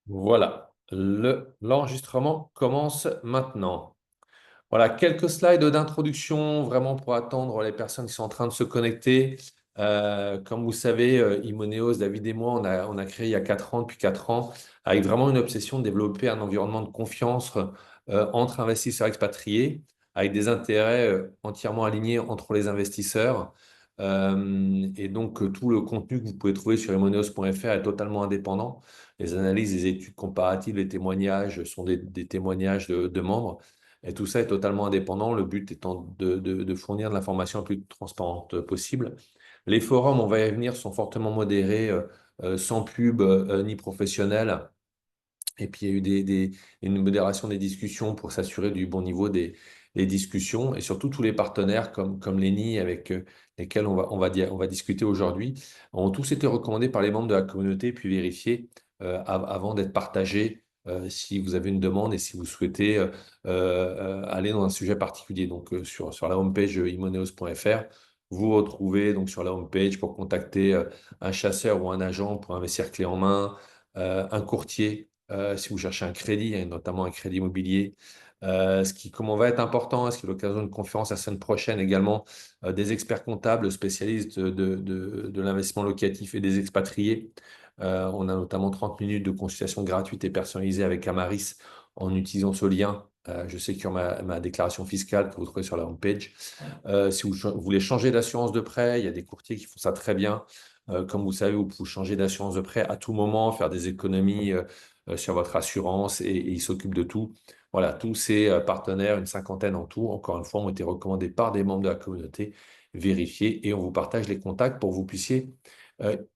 Voilà, l'enregistrement commence maintenant. Voilà, quelques slides d'introduction vraiment pour attendre les personnes qui sont en train de se connecter. Comme vous savez, Imoneos, David et moi, on a créé il y a 4 ans, depuis 4 ans, avec vraiment une obsession de développer un environnement de confiance entre investisseurs expatriés, avec des intérêts entièrement alignés entre les investisseurs. Et donc, tout le contenu que vous pouvez trouver sur imoneos.fr est totalement indépendant. Les analyses, les études comparatives, les témoignages sont des témoignages de membres. Et tout ça est totalement indépendant, le but étant de fournir de l'information la plus transparente possible. Les forums, on va y venir, sont fortement modérés, sans pub ni professionnel. Et puis, il y a eu une modération des discussions pour s'assurer du bon niveau des discussions. Et surtout, tous les partenaires comme Lenny, avec lesquels on va discuter aujourd'hui, ont tous été recommandés par les membres de la communauté, puis vérifiés avant d'être partagés si vous avez une demande et si vous souhaitez aller dans un sujet particulier. Donc, sur la homepage imoneos.fr, vous retrouvez donc sur la homepage pour contacter un chasseur ou un agent pour investir clé en main, un courtier si vous cherchez un crédit, et notamment un crédit immobilier. Comment va être important, est-ce qu'il y a l'occasion d'une conférence la semaine prochaine également, des experts comptables spécialistes de l'investissement locatif et des expatriés. On a notamment 30 minutes de consultation gratuite et personnalisée avec Amaris en utilisant ce lien. Je sais qu'il y a ma déclaration fiscale que vous trouvez sur la homepage. Si vous voulez changer d'assurance de prêt, il y a des courtiers qui font ça très bien. Comme vous savez, vous pouvez changer d'assurance de prêt à tout moment, faire des économies sur votre assurance et ils s'occupent de tout. Voilà, tous ces partenaires, une cinquantaine en tout, encore une fois, ont été recommandés par des membres de la communauté, vérifiés, et on vous partage les contacts pour que vous puissiez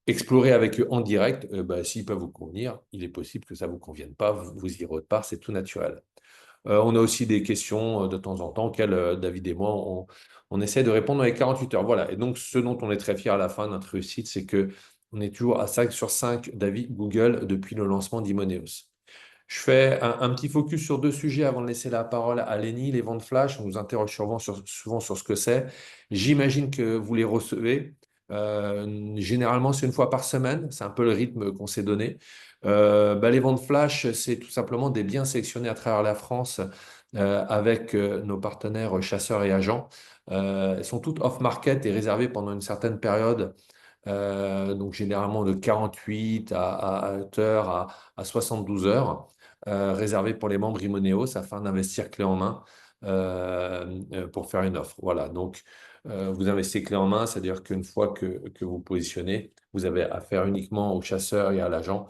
explorer avec eux en direct. Bah, s'ils peuvent vous convenir, il est possible que ça ne vous convienne pas, vous irez autre part, c'est tout naturel. On a aussi des questions de temps en temps auxquelles David et moi, on essaie de répondre dans les 48 heures. Voilà. Et donc, ce dont on est très fier à la fin de notre réussite, c'est que on est toujours à 5 sur 5 d'avis Google depuis le lancement d'Imoneos. Je fais un petit focus sur deux sujets avant de laisser la parole à Lenny. Les ventes flash, on nous interroge souvent sur ce que c'est. J'imagine que vous les recevez. Généralement, c'est une fois par semaine. C'est un peu le rythme qu'on s'est donné. Les ventes flash, c'est tout simplement des biens sélectionnés à travers la France avec nos partenaires chasseurs et agents. Elles sont toutes off-market et réservées pendant une certaine période, donc généralement de 48 heures à 72 heures, réservé pour les membres Imoneos afin d'investir clé en main pour faire une offre. Voilà, donc vous investissez clé en main, c'est-à-dire qu'une fois que vous positionnez, vous avez affaire uniquement au chasseur et à l'agent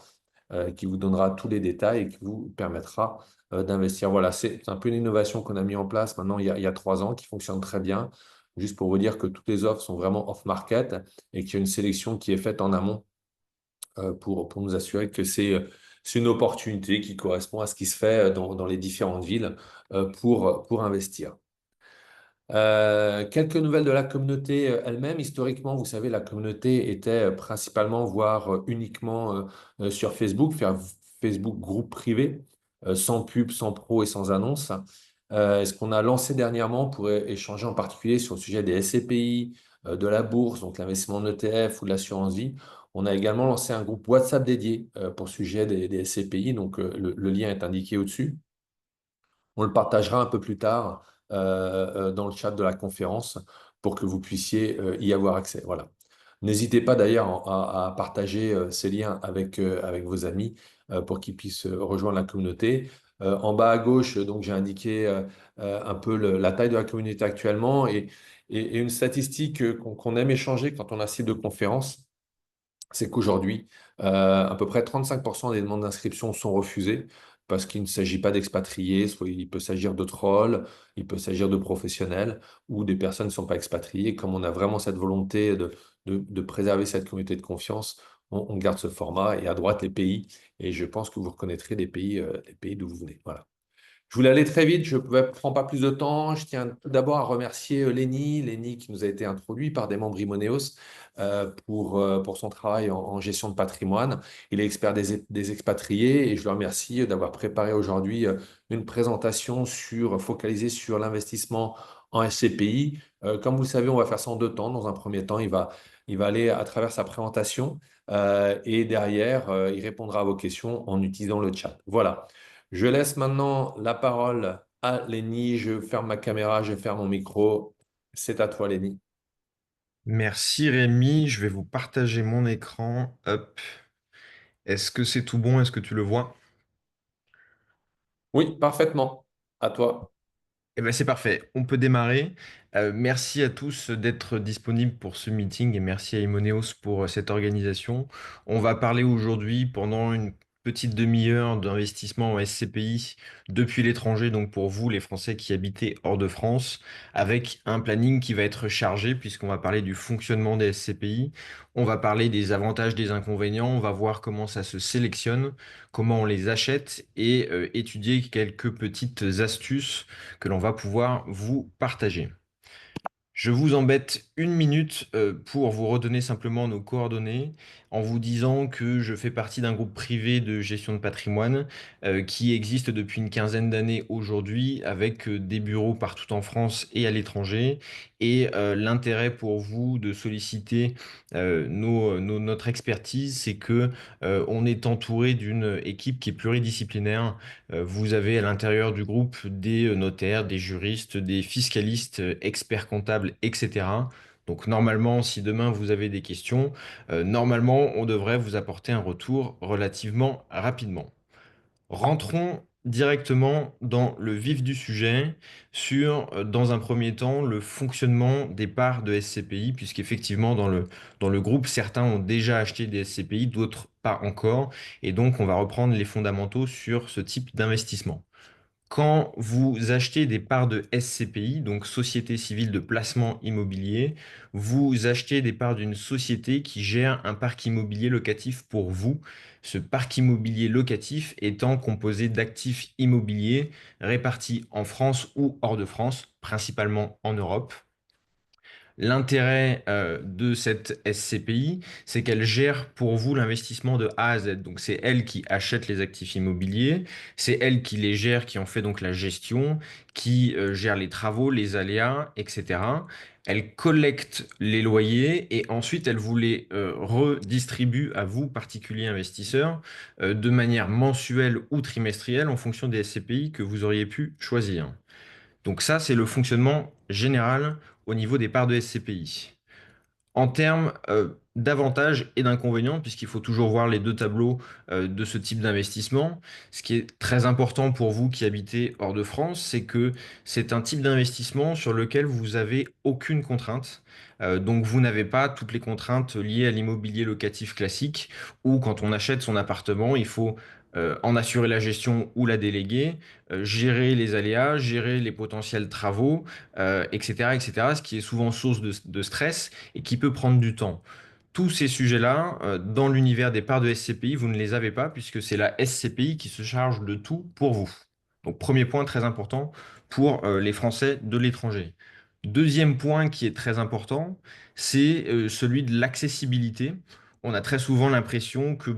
qui vous donnera tous les détails et qui vous permettra d'investir. Voilà, c'est un peu une innovation qu'on a mis en place maintenant il y a 3 ans qui fonctionne très bien. Juste pour vous dire que toutes les offres sont vraiment off-market et qu'il y a une sélection qui est faite en amont pour nous assurer que c'est une opportunité qui correspond à ce qui se fait dans les différentes villes pour investir. Quelques nouvelles de la communauté elle-même. Historiquement, vous savez, la communauté était principalement, voire uniquement sur Facebook, faire Facebook groupe privé, sans pub, sans pro et sans annonce. Ce qu'on a lancé dernièrement pour échanger en particulier sur le sujet des SCPI, de la bourse, donc l'investissement en ETF ou de l'assurance vie. On a également lancé un groupe WhatsApp dédié pour le sujet des SCPI, donc le lien est indiqué au-dessus. On le partagera un peu plus tard dans le chat de la conférence pour que vous puissiez y avoir accès. Voilà. N'hésitez pas d'ailleurs à partager ces liens avec vos amis pour qu'ils puissent rejoindre la communauté. En bas à gauche, donc j'ai indiqué un peu la taille de la communauté actuellement et une statistique qu'on aime échanger quand on a ce type de conférence, c'est qu'aujourd'hui, à peu près 35% des demandes d'inscription sont refusées parce qu'il ne s'agit pas d'expatriés, soit il peut s'agir de trolls, il peut s'agir de professionnels ou des personnes qui ne sont pas expatriées. Comme on a vraiment cette volonté de préserver cette communauté de confiance, on garde ce format et à droite les pays. Et je pense que vous reconnaîtrez les pays d'où vous venez. Voilà. Je voulais aller très vite, je ne prends pas plus de temps. Je tiens tout d'abord à remercier Lenny qui nous a été introduit par des membres Imoneos pour son travail en gestion de patrimoine. Il est expert des expatriés et je le remercie d'avoir préparé aujourd'hui une présentation focalisée sur l'investissement en SCPI. Comme vous le savez, on va faire ça en deux temps. Dans un premier temps, il va aller à travers sa présentation Et derrière, il répondra à vos questions en utilisant le chat. Voilà. Je laisse maintenant la parole à Lenny. Je ferme ma caméra, je ferme mon micro. C'est à toi, Lenny. Merci Rémi, je vais vous partager mon écran. Hop. Est-ce que c'est tout bon? Est-ce que tu le vois? Oui, parfaitement. À toi. Eh ben c'est parfait, on peut démarrer. Merci à tous d'être disponibles pour ce meeting et merci à Imoneos pour cette organisation. On va parler aujourd'hui pendant une petite demi-heure d'investissement en SCPI depuis l'étranger, donc pour vous, les Français qui habitez hors de France, avec un planning qui va être chargé puisqu'on va parler du fonctionnement des SCPI, on va parler des avantages, des inconvénients, on va voir comment ça se sélectionne, comment on les achète et étudier quelques petites astuces que l'on va pouvoir vous partager. Je vous embête une minute pour vous redonner simplement nos coordonnées en vous disant que je fais partie d'un groupe privé de gestion de patrimoine qui existe depuis une quinzaine d'années aujourd'hui avec des bureaux partout en France et à l'étranger. Et l'intérêt pour vous de solliciter notre expertise, c'est que on est entouré d'une équipe qui est pluridisciplinaire. Vous avez à l'intérieur du groupe des notaires, des juristes, des fiscalistes, experts comptables, etc. Donc normalement, si demain vous avez des questions, normalement, on devrait vous apporter un retour relativement rapidement. Rentrons directement dans le vif du sujet sur, dans un premier temps, le fonctionnement des parts de SCPI, puisqu'effectivement, dans le groupe, certains ont déjà acheté des SCPI, d'autres pas encore. Et donc, on va reprendre les fondamentaux sur ce type d'investissement. Quand vous achetez des parts de SCPI, donc Société Civile de Placement Immobilier, vous achetez des parts d'une société qui gère un parc immobilier locatif pour vous. Ce parc immobilier locatif étant composé d'actifs immobiliers répartis en France ou hors de France, principalement en Europe. L'intérêt de cette SCPI, c'est qu'elle gère pour vous l'investissement de A à Z. Donc c'est elle qui achète les actifs immobiliers, c'est elle qui les gère, qui en fait donc la gestion, qui gère les travaux, les aléas, etc. Elle collecte les loyers et ensuite elle vous les redistribue à vous, particuliers investisseurs, de manière mensuelle ou trimestrielle en fonction des SCPI que vous auriez pu choisir. Donc ça, c'est le fonctionnement général au niveau des parts de SCPI. En termes d'avantages et d'inconvénients, puisqu'il faut toujours voir les deux tableaux de ce type d'investissement, ce qui est très important pour vous qui habitez hors de France, c'est que c'est un type d'investissement sur lequel vous avez aucune contrainte. Donc vous n'avez pas toutes les contraintes liées à l'immobilier locatif classique, où quand on achète son appartement, il faut en assurer la gestion ou la déléguer, gérer les aléas, gérer les potentiels travaux, etc., etc., ce qui est souvent source de stress et qui peut prendre du temps. Tous ces sujets-là, dans l'univers des parts de SCPI, vous ne les avez pas puisque c'est la SCPI qui se charge de tout pour vous. Donc, premier point très important pour les Français de l'étranger. Deuxième point qui est très important, c'est celui de l'accessibilité. On a très souvent l'impression que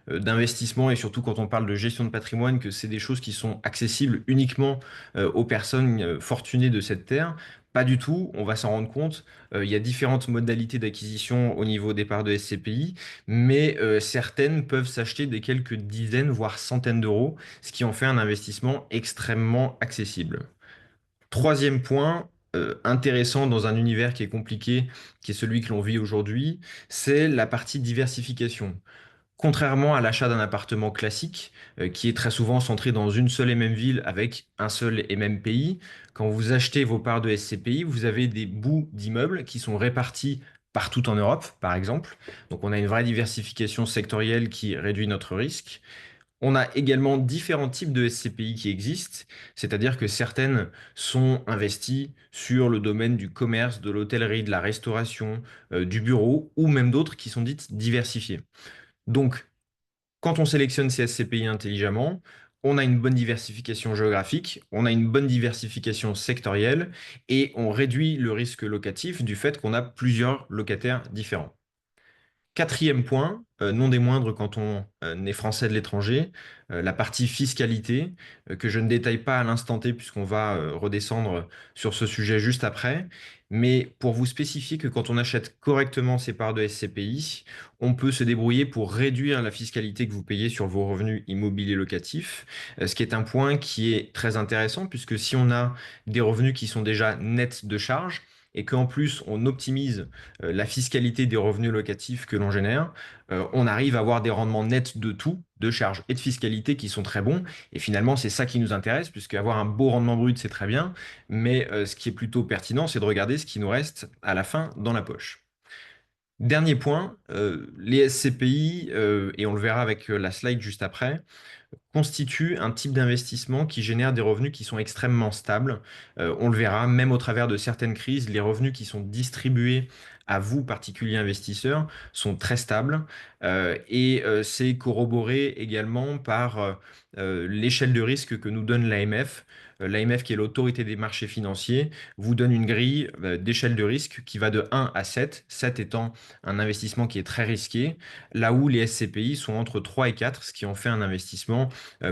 d'investissements, et surtout quand on parle de gestion de patrimoine, que c'est des choses qui sont accessibles uniquement aux personnes fortunées de cette terre. Pas du tout, on va s'en rendre compte. Il y a différentes modalités d'acquisition au niveau des parts de SCPI, mais certaines peuvent s'acheter des quelques dizaines, voire centaines d'euros, ce qui en fait un investissement extrêmement accessible. Troisième point, intéressant dans un univers qui est compliqué, qui est celui que l'on vit aujourd'hui, c'est la partie diversification. Contrairement à l'achat d'un appartement classique, qui est très souvent centré dans une seule et même ville avec un seul et même pays, quand vous achetez vos parts de SCPI, vous avez des bouts d'immeubles qui sont répartis partout en Europe, par exemple. Donc on a une vraie diversification sectorielle qui réduit notre risque. On a également différents types de SCPI qui existent, c'est-à-dire que certaines sont investies sur le domaine du commerce, de l'hôtellerie, de la restauration, du bureau, ou même d'autres qui sont dites diversifiées. Donc, quand on sélectionne ces SCPI intelligemment, on a une bonne diversification géographique, on a une bonne diversification sectorielle et on réduit le risque locatif du fait qu'on a plusieurs locataires différents. Quatrième point, non des moindres quand on est français de l'étranger, la partie fiscalité, que je ne détaille pas à l'instant T puisqu'on va redescendre sur ce sujet juste après. Mais pour vous spécifier que quand on achète correctement ses parts de SCPI, on peut se débrouiller pour réduire la fiscalité que vous payez sur vos revenus immobiliers locatifs, ce qui est un point qui est très intéressant puisque si on a des revenus qui sont déjà nets de charges, et qu'en plus on optimise la fiscalité des revenus locatifs que l'on génère, on arrive à avoir des rendements nets de tout, de charges et de fiscalité qui sont très bons. Et finalement, c'est ça qui nous intéresse, puisque avoir un beau rendement brut, c'est très bien. Mais ce qui est plutôt pertinent, c'est de regarder ce qui nous reste à la fin dans la poche. Dernier point, les SCPI, et on le verra avec la slide juste après, constitue un type d'investissement qui génère des revenus qui sont extrêmement stables. On le verra, même au travers de certaines crises, les revenus qui sont distribués à vous, particuliers investisseurs, sont très stables. C'est corroboré également par l'échelle de risque que nous donne l'AMF. L'AMF, qui est l'autorité des marchés financiers, vous donne une grille d'échelle de risque qui va de 1 à 7, 7 étant un investissement qui est très risqué, là où les SCPI sont entre 3 et 4, ce qui en fait un investissement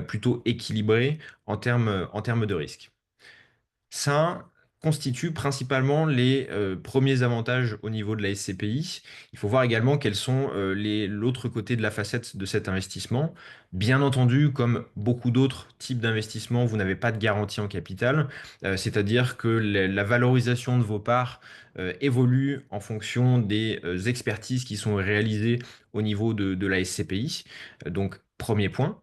plutôt équilibré en termes de risque. Ça constitue principalement les premiers avantages au niveau de la SCPI. Il faut voir également quels sont l'autre côté de la facette de cet investissement. Bien entendu, comme beaucoup d'autres types d'investissements, vous n'avez pas de garantie en capital, c'est-à-dire que la valorisation de vos parts évolue en fonction des expertises qui sont réalisées au niveau de la SCPI. Donc, premier point.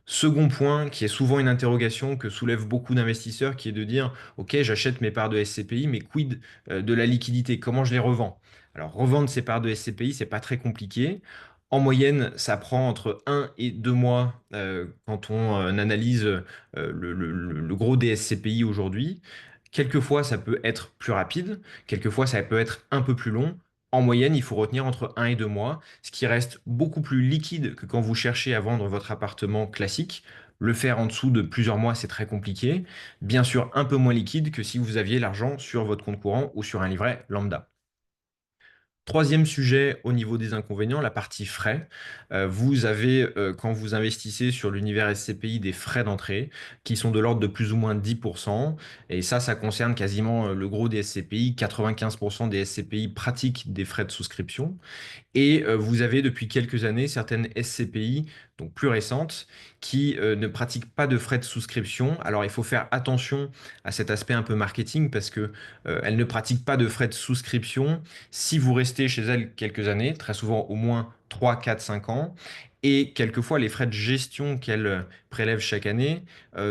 Second point, qui est souvent une interrogation que soulèvent beaucoup d'investisseurs, qui est de dire, OK, j'achète mes parts de SCPI, mais quid de la liquidité? Comment je les revends? Alors, revendre ces parts de SCPI, c'est pas très compliqué. En moyenne, ça prend entre 1 et 2 mois quand on analyse le gros des SCPI aujourd'hui. Quelquefois, ça peut être plus rapide, quelquefois, ça peut être un peu plus long. En moyenne, il faut retenir entre 1 et 2 mois, ce qui reste beaucoup plus liquide que quand vous cherchez à vendre votre appartement classique. Le faire en dessous de plusieurs mois, c'est très compliqué. Bien sûr, un peu moins liquide que si vous aviez l'argent sur votre compte courant ou sur un livret lambda. Troisième sujet au niveau des inconvénients, la partie frais. Vous avez, quand vous investissez sur l'univers SCPI, des frais d'entrée qui sont de l'ordre de plus ou moins 10%. Et ça concerne quasiment le gros des SCPI. 95% des SCPI pratiquent des frais de souscription. Et vous avez depuis quelques années certaines SCPI, donc plus récentes, qui ne pratiquent pas de frais de souscription. Alors il faut faire attention à cet aspect un peu marketing parce que elles ne pratiquent pas de frais de souscription si vous restez chez elles quelques années, très souvent au moins 3, 4, 5 ans. Et quelquefois, les frais de gestion qu'elles prélèvent chaque année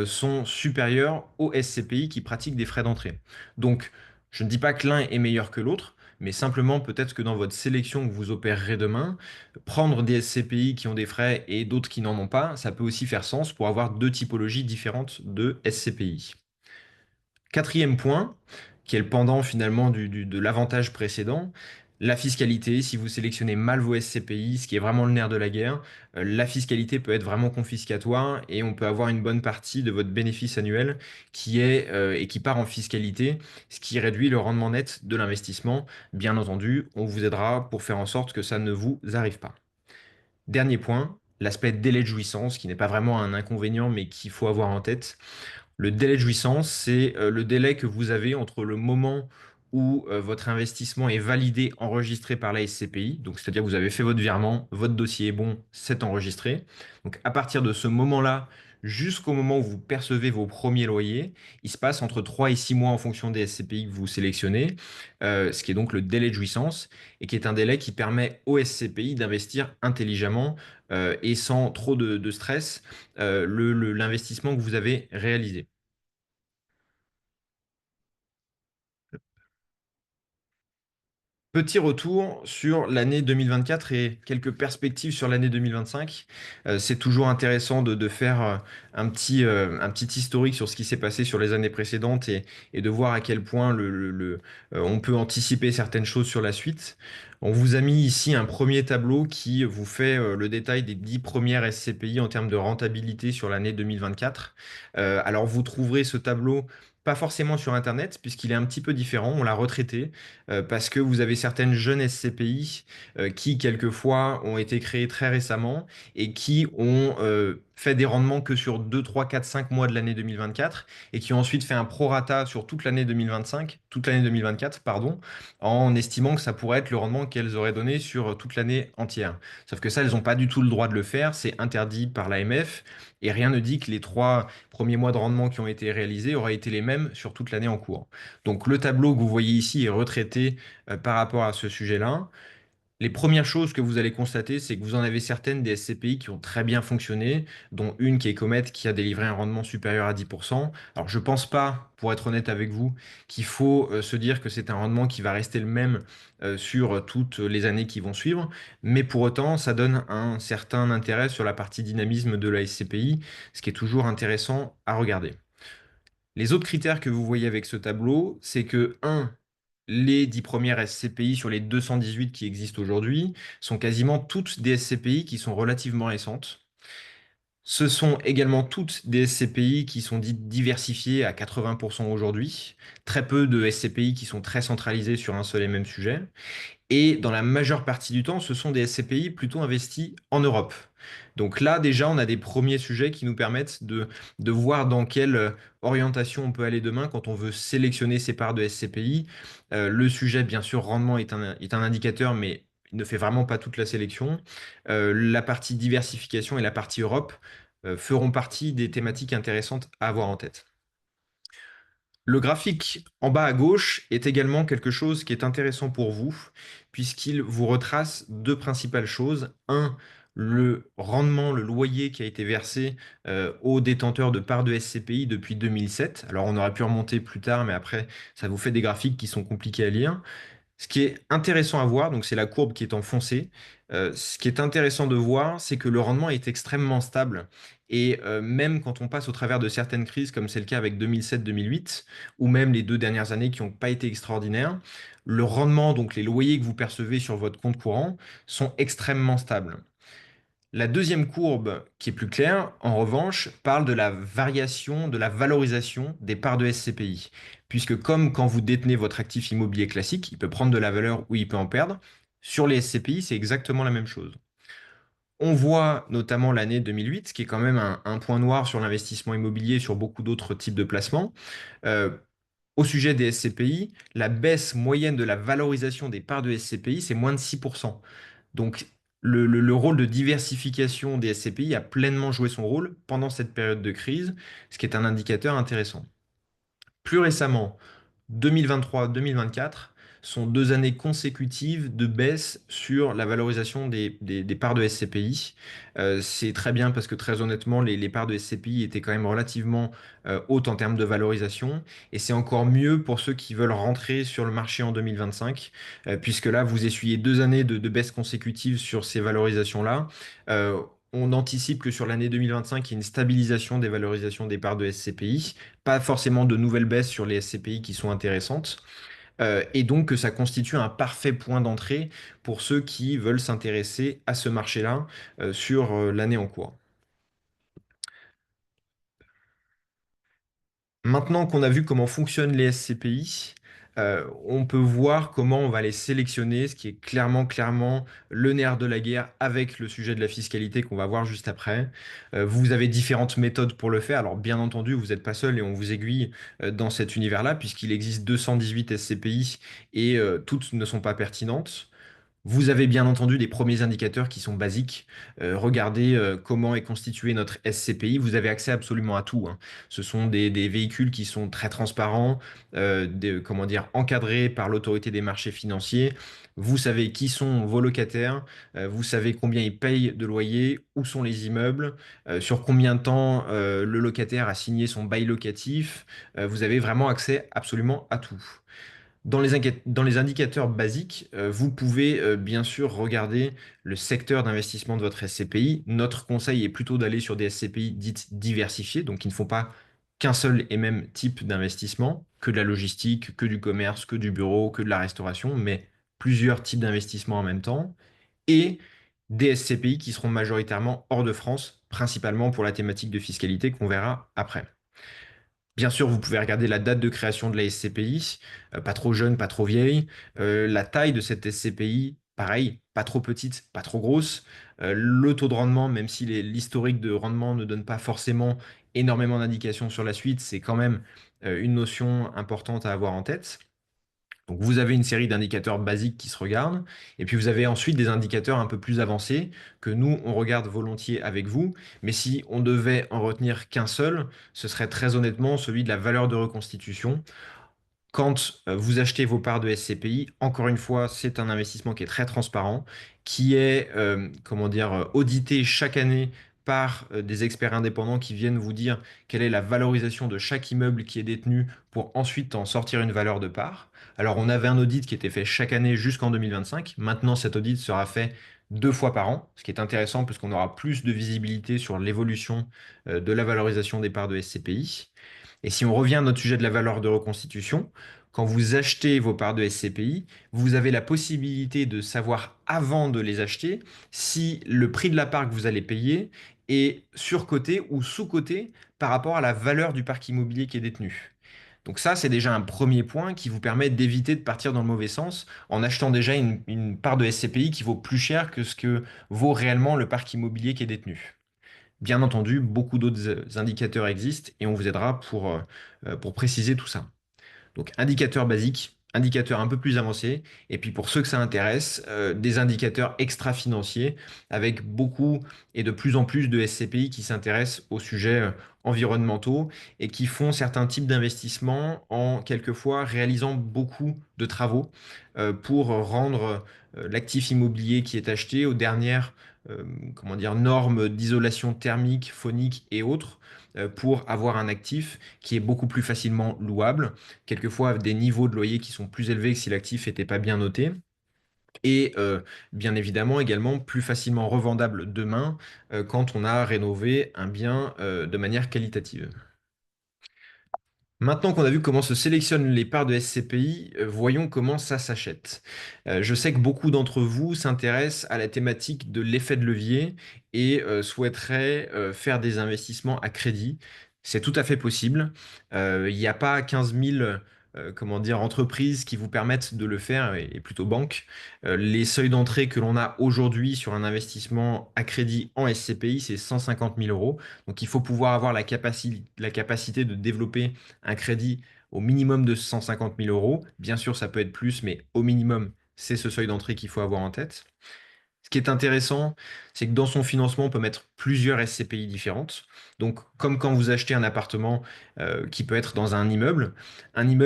sont supérieurs aux SCPI qui pratiquent des frais d'entrée. Donc, je ne dis pas que l'un est meilleur que l'autre, mais simplement peut-être que dans votre sélection que vous opérerez demain, prendre des SCPI qui ont des frais et d'autres qui n'en ont pas, ça peut aussi faire sens pour avoir deux typologies différentes de SCPI. Quatrième point, qui est le pendant finalement de l'avantage précédent, la fiscalité. Si vous sélectionnez mal vos SCPI, ce qui est vraiment le nerf de la guerre, la fiscalité peut être vraiment confiscatoire et on peut avoir une bonne partie de votre bénéfice annuel qui est et qui part en fiscalité, ce qui réduit le rendement net de l'investissement. Bien entendu, on vous aidera pour faire en sorte que ça ne vous arrive pas. Dernier point, l'aspect délai de jouissance, qui n'est pas vraiment un inconvénient, mais qu'il faut avoir en tête. Le délai de jouissance, c'est le délai que vous avez entre le moment où votre investissement est validé, enregistré par la SCPI. Donc, c'est-à-dire que vous avez fait votre virement, votre dossier est bon, c'est enregistré. Donc, à partir de ce moment-là, jusqu'au moment où vous percevez vos premiers loyers, il se passe entre 3 et 6 mois en fonction des SCPI que vous sélectionnez, ce qui est donc le délai de jouissance et qui est un délai qui permet aux SCPI d'investir intelligemment et sans trop de stress l'investissement que vous avez réalisé. Petit retour sur l'année 2024 et quelques perspectives sur l'année 2025. C'est toujours intéressant de faire un petit historique sur ce qui s'est passé sur les années précédentes et de voir à quel point on peut anticiper certaines choses sur la suite. On vous a mis ici un premier tableau qui vous fait le détail des 10 premières SCPI en termes de rentabilité sur l'année 2024. Alors vous trouverez ce tableau pas forcément sur Internet, puisqu'il est un petit peu différent. On l'a retraité parce que vous avez certaines jeunes SCPI qui, quelquefois, ont été créées très récemment et qui ont fait des rendements que sur 2, 3, 4, 5 mois de l'année 2024 et qui ont ensuite fait un prorata sur toute l'année 2025, toute l'année 2024, pardon, en estimant que ça pourrait être le rendement qu'elles auraient donné sur toute l'année entière. Sauf que ça, elles n'ont pas du tout le droit de le faire, c'est interdit par l'AMF et rien ne dit que les 3 premiers mois de rendement qui ont été réalisés auraient été les mêmes sur toute l'année en cours. Donc le tableau que vous voyez ici est retraité par rapport à ce sujet-là. Les premières choses que vous allez constater, c'est que vous en avez certaines des SCPI qui ont très bien fonctionné, dont une qui est Comet qui a délivré un rendement supérieur à 10%. Alors je ne pense pas, pour être honnête avec vous, qu'il faut se dire que c'est un rendement qui va rester le même sur toutes les années qui vont suivre, mais pour autant, ça donne un certain intérêt sur la partie dynamisme de la SCPI, ce qui est toujours intéressant à regarder. Les autres critères que vous voyez avec ce tableau, c'est que, un, les 10 premières SCPI sur les 218 qui existent aujourd'hui sont quasiment toutes des SCPI qui sont relativement récentes. Ce sont également toutes des SCPI qui sont dites diversifiées à 80% aujourd'hui. Très peu de SCPI qui sont très centralisées sur un seul et même sujet. Et dans la majeure partie du temps, ce sont des SCPI plutôt investis en Europe. Donc là, déjà, on a des premiers sujets qui nous permettent de voir dans quelle orientation on peut aller demain quand on veut sélectionner ces parts de SCPI. Le sujet, bien sûr, rendement est un indicateur, mais il ne fait vraiment pas toute la sélection. La partie diversification et la partie Europe feront partie des thématiques intéressantes à avoir en tête. Le graphique en bas à gauche est également quelque chose qui est intéressant pour vous, puisqu'il vous retrace deux principales choses. Un, le rendement, le loyer qui a été versé aux détenteurs de parts de SCPI depuis 2007. Alors on aurait pu remonter plus tard, mais après, ça vous fait des graphiques qui sont compliqués à lire. Ce qui est intéressant à voir, donc c'est la courbe qui est en foncé. Ce qui est intéressant de voir, c'est que le rendement est extrêmement stable. Et même quand on passe au travers de certaines crises, comme c'est le cas avec 2007-2008, ou même les 2 dernières années qui n'ont pas été extraordinaires, le rendement, donc les loyers que vous percevez sur votre compte courant, sont extrêmement stables. La deuxième courbe, qui est plus claire, en revanche, parle de la variation, de la valorisation des parts de SCPI. Puisque comme quand vous détenez votre actif immobilier classique, il peut prendre de la valeur ou il peut en perdre, sur les SCPI, c'est exactement la même chose. On voit notamment l'année 2008, qui est quand même un point noir sur l'investissement immobilier et sur beaucoup d'autres types de placements. Euh, Au sujet des SCPI, la baisse moyenne de la valorisation des parts de SCPI, c'est moins de 6%. Donc, le rôle de diversification des SCPI a pleinement joué son rôle pendant cette période de crise, ce qui est un indicateur intéressant. Plus récemment, 2023-2024 sont 2 années consécutives de baisse sur la valorisation des parts de SCPI. C'est très bien parce que très honnêtement, les parts de SCPI étaient quand même relativement hautes en termes de valorisation. Et c'est encore mieux pour ceux qui veulent rentrer sur le marché en 2025, puisque là, vous essuyez 2 années de baisse consécutive sur ces valorisations-là. On anticipe que sur l'année 2025, il y ait une stabilisation des valorisations des parts de SCPI, pas forcément de nouvelles baisses sur les SCPI qui sont intéressantes, et donc que ça constitue un parfait point d'entrée pour ceux qui veulent s'intéresser à ce marché-là sur l'année en cours. Maintenant qu'on a vu comment fonctionnent les SCPI, on peut voir comment on va les sélectionner, ce qui est clairement le nerf de la guerre avec le sujet de la fiscalité qu'on va voir juste après. Vous avez différentes méthodes pour le faire. Alors bien entendu, vous n'êtes pas seul et on vous aiguille dans cet univers-là, puisqu'il existe 218 SCPI et toutes ne sont pas pertinentes. Vous avez bien entendu des premiers indicateurs qui sont basiques. Regardez comment est constitué notre SCPI. Vous avez accès absolument à tout, hein. Ce sont des véhicules qui sont très transparents, comment dire, encadrés par l'autorité des marchés financiers. Vous savez qui sont vos locataires, vous savez combien ils payent de loyer, où sont les immeubles, sur combien de temps le locataire a signé son bail locatif. Vous avez vraiment accès absolument à tout. Dans les indicateurs basiques, vous pouvez bien sûr regarder le secteur d'investissement de votre SCPI. Notre conseil est plutôt d'aller sur des SCPI dites diversifiées, donc qui ne font pas qu'un seul et même type d'investissement, que de la logistique, que du commerce, que du bureau, que de la restauration, mais plusieurs types d'investissements en même temps, et des SCPI qui seront majoritairement hors de France, principalement pour la thématique de fiscalité qu'on verra après. Bien sûr, vous pouvez regarder la date de création de la SCPI, pas trop jeune, pas trop vieille. La taille de cette SCPI, pareil, pas trop petite, pas trop grosse. Le taux de rendement, même si l'historique de rendement ne donne pas forcément énormément d'indications sur la suite, c'est quand même une notion importante à avoir en tête. Donc vous avez une série d'indicateurs basiques qui se regardent, et puis vous avez ensuite des indicateurs un peu plus avancés que nous, on regarde volontiers avec vous, mais si on devait en retenir qu'un seul, ce serait très honnêtement celui de la valeur de reconstitution. Quand vous achetez vos parts de SCPI, encore une fois, c'est un investissement qui est très transparent, qui est comment dire, audité chaque année par des experts indépendants qui viennent vous dire quelle est la valorisation de chaque immeuble qui est détenu pour ensuite en sortir une valeur de part. Alors, on avait un audit qui était fait chaque année jusqu'en 2025. Maintenant, cet audit sera fait 2 fois par an, ce qui est intéressant parce qu'on aura plus de visibilité sur l'évolution de la valorisation des parts de SCPI. Et si on revient à notre sujet de la valeur de reconstitution, quand vous achetez vos parts de SCPI, vous avez la possibilité de savoir avant de les acheter si le prix de la part que vous allez payer est surcoté ou sous-coté par rapport à la valeur du parc immobilier qui est détenu. Donc ça, c'est déjà un premier point qui vous permet d'éviter de partir dans le mauvais sens en achetant déjà une part de SCPI qui vaut plus cher que ce que vaut réellement le parc immobilier qui est détenu. Bien entendu, beaucoup d'autres indicateurs existent et on vous aidera pour préciser tout ça. Donc, indicateurs basiques, indicateurs un peu plus avancés, et puis pour ceux que ça intéresse, des indicateurs extra-financiers avec beaucoup et de plus en plus de SCPI qui s'intéressent aux sujets environnementaux et qui font certains types d'investissements en quelquefois réalisant beaucoup de travaux pour rendre l'actif immobilier qui est acheté aux dernières comment dire, normes d'isolation thermique, phonique et autres pour avoir un actif qui est beaucoup plus facilement louable quelquefois avec des niveaux de loyer qui sont plus élevés que si l'actif n'était pas bien noté. Et bien évidemment également plus facilement revendable demain quand on a rénové un bien de manière qualitative. Maintenant qu'on a vu comment se sélectionnent les parts de SCPI, voyons comment ça s'achète. Je sais que beaucoup d'entre vous s'intéressent à la thématique de l'effet de levier et souhaiteraient faire des investissements à crédit. C'est tout à fait possible. Il n'y a pas 15 000 comment dire, entreprises qui vous permettent de le faire, et plutôt banques. Les seuils d'entrée que l'on a aujourd'hui sur un investissement à crédit en SCPI, c'est 150 000 euros. Donc il faut pouvoir avoir la capacité de développer un crédit au minimum de 150 000 euros. Bien sûr, ça peut être plus, mais au minimum, c'est ce seuil d'entrée qu'il faut avoir en tête. Ce qui est intéressant, c'est que dans son financement, on peut mettre plusieurs SCPI différentes. Donc, comme quand vous achetez un appartement qui peut être dans un immeuble,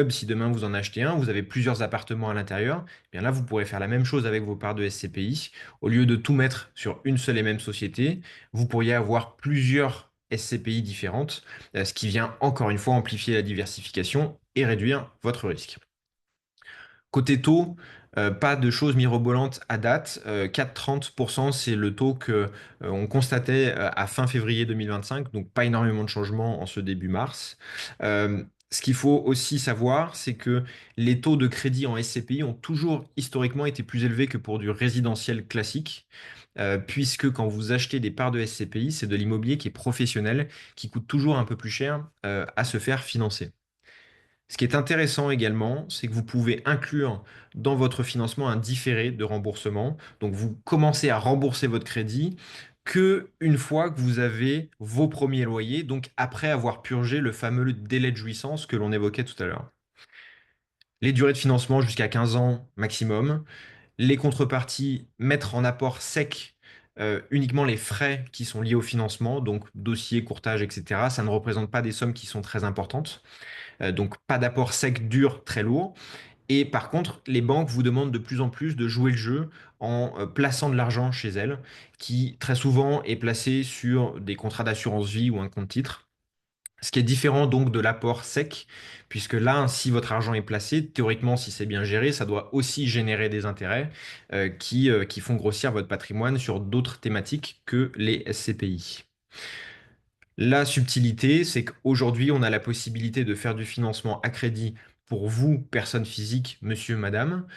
si demain vous en achetez un, vous avez plusieurs appartements à l'intérieur, eh bien là, vous pourrez faire la même chose avec vos parts de SCPI. Au lieu de tout mettre sur une seule et même société, vous pourriez avoir plusieurs SCPI différentes, ce qui vient encore une fois amplifier la diversification et réduire votre risque. Côté taux, pas de choses mirobolantes à date. 4,30%, c'est le taux que on constatait à fin février 2025, donc pas énormément de changements en ce début mars. Ce qu'il faut aussi savoir, c'est que les taux de crédit en SCPI ont toujours historiquement été plus élevés que pour du résidentiel classique, puisque quand vous achetez des parts de SCPI, c'est de l'immobilier qui est professionnel, qui coûte toujours un peu plus cher à se faire financer. Ce qui est intéressant également, c'est que vous pouvez inclure dans votre financement un différé de remboursement. Donc, vous commencez à rembourser votre crédit que une fois que vous avez vos premiers loyers, donc après avoir purgé le fameux délai de jouissance que l'on évoquait tout à l'heure. Les durées de financement jusqu'à 15 ans maximum. Les contreparties, mettre en apport sec uniquement les frais qui sont liés au financement, donc dossier, courtage, etc. Ça ne représente pas des sommes qui sont très importantes. Donc pas d'apport sec dur très lourd. Et par contre, les banques vous demandent de plus en plus de jouer le jeu en plaçant de l'argent chez elles, qui très souvent est placé sur des contrats d'assurance vie ou un compte titre. Ce qui est différent donc de l'apport sec, puisque là, si votre argent est placé, théoriquement, si c'est bien géré, ça doit aussi générer des intérêts qui font grossir votre patrimoine sur d'autres thématiques que les SCPI. La subtilité, c'est qu'aujourd'hui, on a la possibilité de faire du financement à crédit pour vous, personne physique, monsieur, madame,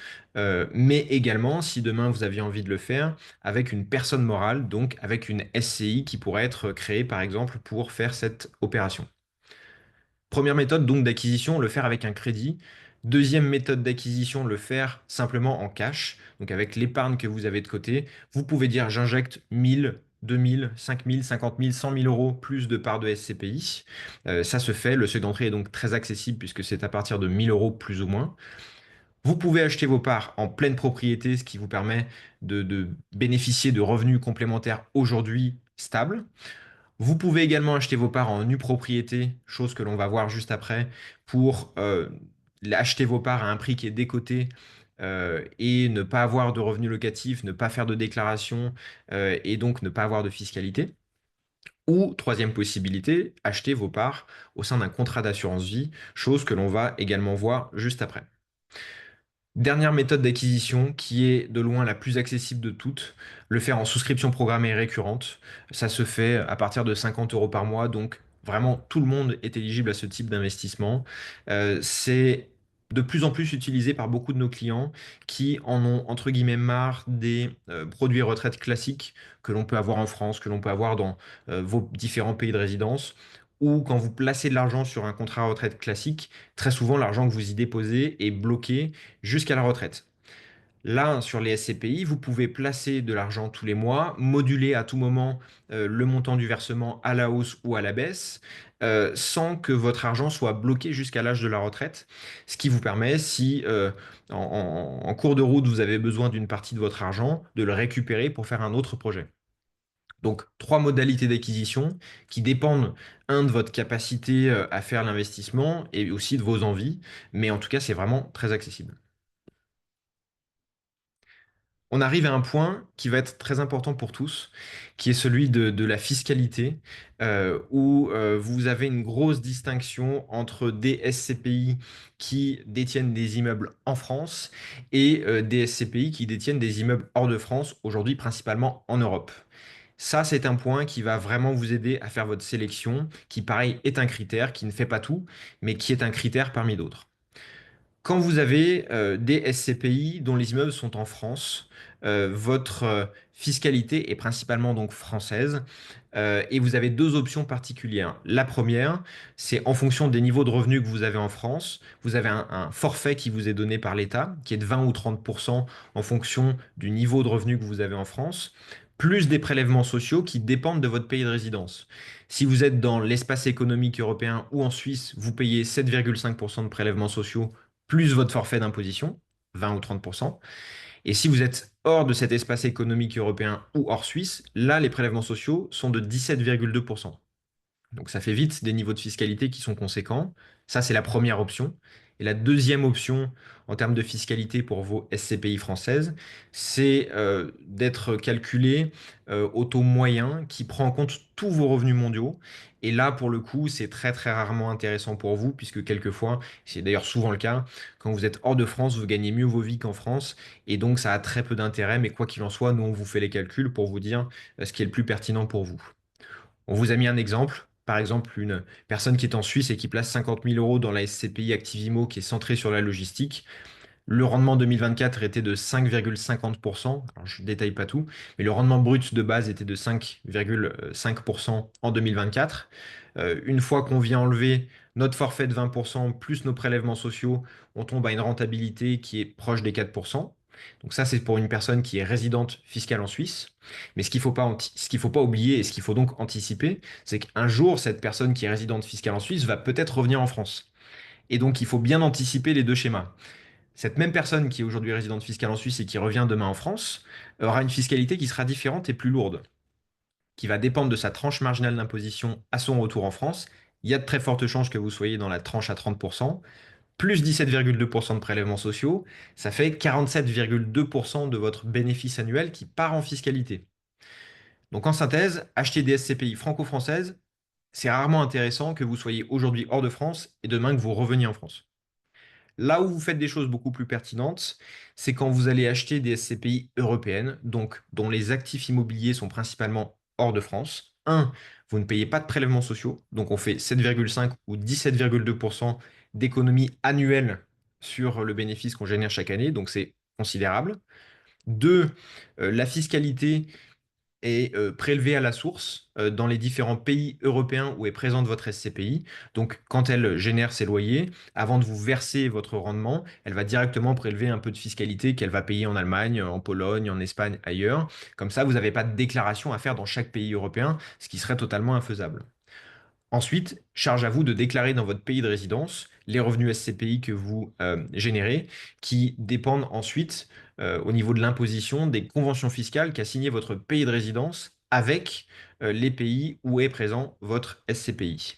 mais également, si demain vous aviez envie de le faire, avec une personne morale, donc avec une SCI qui pourrait être créée, par exemple, pour faire cette opération. Première méthode donc d'acquisition, le faire avec un crédit. Deuxième méthode d'acquisition, le faire simplement en cash, donc avec l'épargne que vous avez de côté. Vous pouvez dire j'injecte 1000, 2000, 5000, 50 000, 100 000 euros plus de parts de SCPI. Ça se fait. Le seuil d'entrée est donc très accessible puisque c'est à partir de 1000 euros plus ou moins. Vous pouvez acheter vos parts en pleine propriété, ce qui vous permet de bénéficier de revenus complémentaires aujourd'hui stables. Vous pouvez également acheter vos parts en nue propriété, chose que l'on va voir juste après, pour acheter vos parts à un prix qui est décoté et ne pas avoir de revenus locatifs, ne pas faire de déclaration et donc ne pas avoir de fiscalité. Ou, troisième possibilité, acheter vos parts au sein d'un contrat d'assurance vie, chose que l'on va également voir juste après. Dernière méthode d'acquisition qui est de loin la plus accessible de toutes, le faire en souscription programmée récurrente. Ça se fait à partir de 50 euros par mois, donc vraiment tout le monde est éligible à ce type d'investissement. C'est de plus en plus utilisé par beaucoup de nos clients qui en ont entre guillemets marre des produits retraite classiques que l'on peut avoir en France, que l'on peut avoir dans vos différents pays de résidence, ou quand vous placez de l'argent sur un contrat retraite classique, très souvent l'argent que vous y déposez est bloqué jusqu'à la retraite. Là, sur les SCPI, vous pouvez placer de l'argent tous les mois, moduler à tout moment le montant du versement à la hausse ou à la baisse, sans que votre argent soit bloqué jusqu'à l'âge de la retraite. Ce qui vous permet, si en cours de route vous avez besoin d'une partie de votre argent, de le récupérer pour faire un autre projet. Donc, trois modalités d'acquisition qui dépendent, un, de votre capacité à faire l'investissement et aussi de vos envies, mais en tout cas, c'est vraiment très accessible. On arrive à un point qui va être très important pour tous, qui est celui de la fiscalité, où vous avez une grosse distinction entre des SCPI qui détiennent des immeubles en France et des SCPI qui détiennent des immeubles hors de France, aujourd'hui principalement en Europe. Ça, c'est un point qui va vraiment vous aider à faire votre sélection, qui, pareil, est un critère, qui ne fait pas tout, mais qui est un critère parmi d'autres. Quand vous avez des SCPI dont les immeubles sont en France, votre fiscalité est principalement donc française et vous avez deux options particulières. La première, c'est en fonction des niveaux de revenus que vous avez en France, vous avez un forfait qui vous est donné par l'État, qui est de 20 ou 30% en fonction du niveau de revenus que vous avez en France, plus des prélèvements sociaux qui dépendent de votre pays de résidence. Si vous êtes dans l'espace économique européen ou en Suisse, vous payez 7,5% de prélèvements sociaux plus votre forfait d'imposition, 20 ou 30%. Et si vous êtes hors de cet espace économique européen ou hors Suisse, là, les prélèvements sociaux sont de 17,2%. Donc ça fait vite des niveaux de fiscalité qui sont conséquents. Ça, c'est la première option. Et la deuxième option en termes de fiscalité pour vos SCPI françaises, c'est d'être calculé au taux moyen qui prend en compte tous vos revenus mondiaux. Et là, pour le coup, c'est très très rarement intéressant pour vous, puisque quelquefois, c'est d'ailleurs souvent le cas, quand vous êtes hors de France, vous gagnez mieux vos vies qu'en France. Et donc, ça a très peu d'intérêt. Mais quoi qu'il en soit, nous, on vous fait les calculs pour vous dire ce qui est le plus pertinent pour vous. On vous a mis un exemple. Par exemple, une personne qui est en Suisse et qui place 50 000 euros dans la SCPI Activimo qui est centrée sur la logistique. Le rendement 2024 était de 5,50%. Alors, je ne détaille pas tout, mais le rendement brut de base était de 5,5% en 2024. Une fois qu'on vient enlever notre forfait de 20% plus nos prélèvements sociaux, on tombe à une rentabilité qui est proche des 4%. Donc ça, c'est pour une personne qui est résidente fiscale en Suisse. Mais ce qu'il faut pas oublier et ce qu'il faut donc anticiper, c'est qu'un jour, cette personne qui est résidente fiscale en Suisse va peut-être revenir en France. Et donc, il faut bien anticiper les deux schémas. Cette même personne qui est aujourd'hui résidente fiscale en Suisse et qui revient demain en France aura une fiscalité qui sera différente et plus lourde, qui va dépendre de sa tranche marginale d'imposition à son retour en France. Il y a de très fortes chances que vous soyez dans la tranche à 30%, plus 17,2% de prélèvements sociaux, ça fait 47,2% de votre bénéfice annuel qui part en fiscalité. Donc en synthèse, acheter des SCPI franco-françaises, c'est rarement intéressant que vous soyez aujourd'hui hors de France et demain que vous reveniez en France. Là où vous faites des choses beaucoup plus pertinentes, c'est quand vous allez acheter des SCPI européennes, donc dont les actifs immobiliers sont principalement hors de France. Un, vous ne payez pas de prélèvements sociaux, donc on fait 7,5 ou 17,2% d'économie annuelle sur le bénéfice qu'on génère chaque année, donc c'est considérable. Deux, la fiscalité est prélevée à la source dans les différents pays européens où est présente votre SCPI. Donc, quand elle génère ses loyers, avant de vous verser votre rendement, elle va directement prélever un peu de fiscalité qu'elle va payer en Allemagne, en Pologne, en Espagne, ailleurs. Comme ça, vous n'avez pas de déclaration à faire dans chaque pays européen, ce qui serait totalement infaisable. Ensuite, charge à vous de déclarer dans votre pays de résidence les revenus SCPI que vous générez, qui dépendent ensuite, au niveau de l'imposition, des conventions fiscales qu'a signé votre pays de résidence avec les pays où est présent votre SCPI.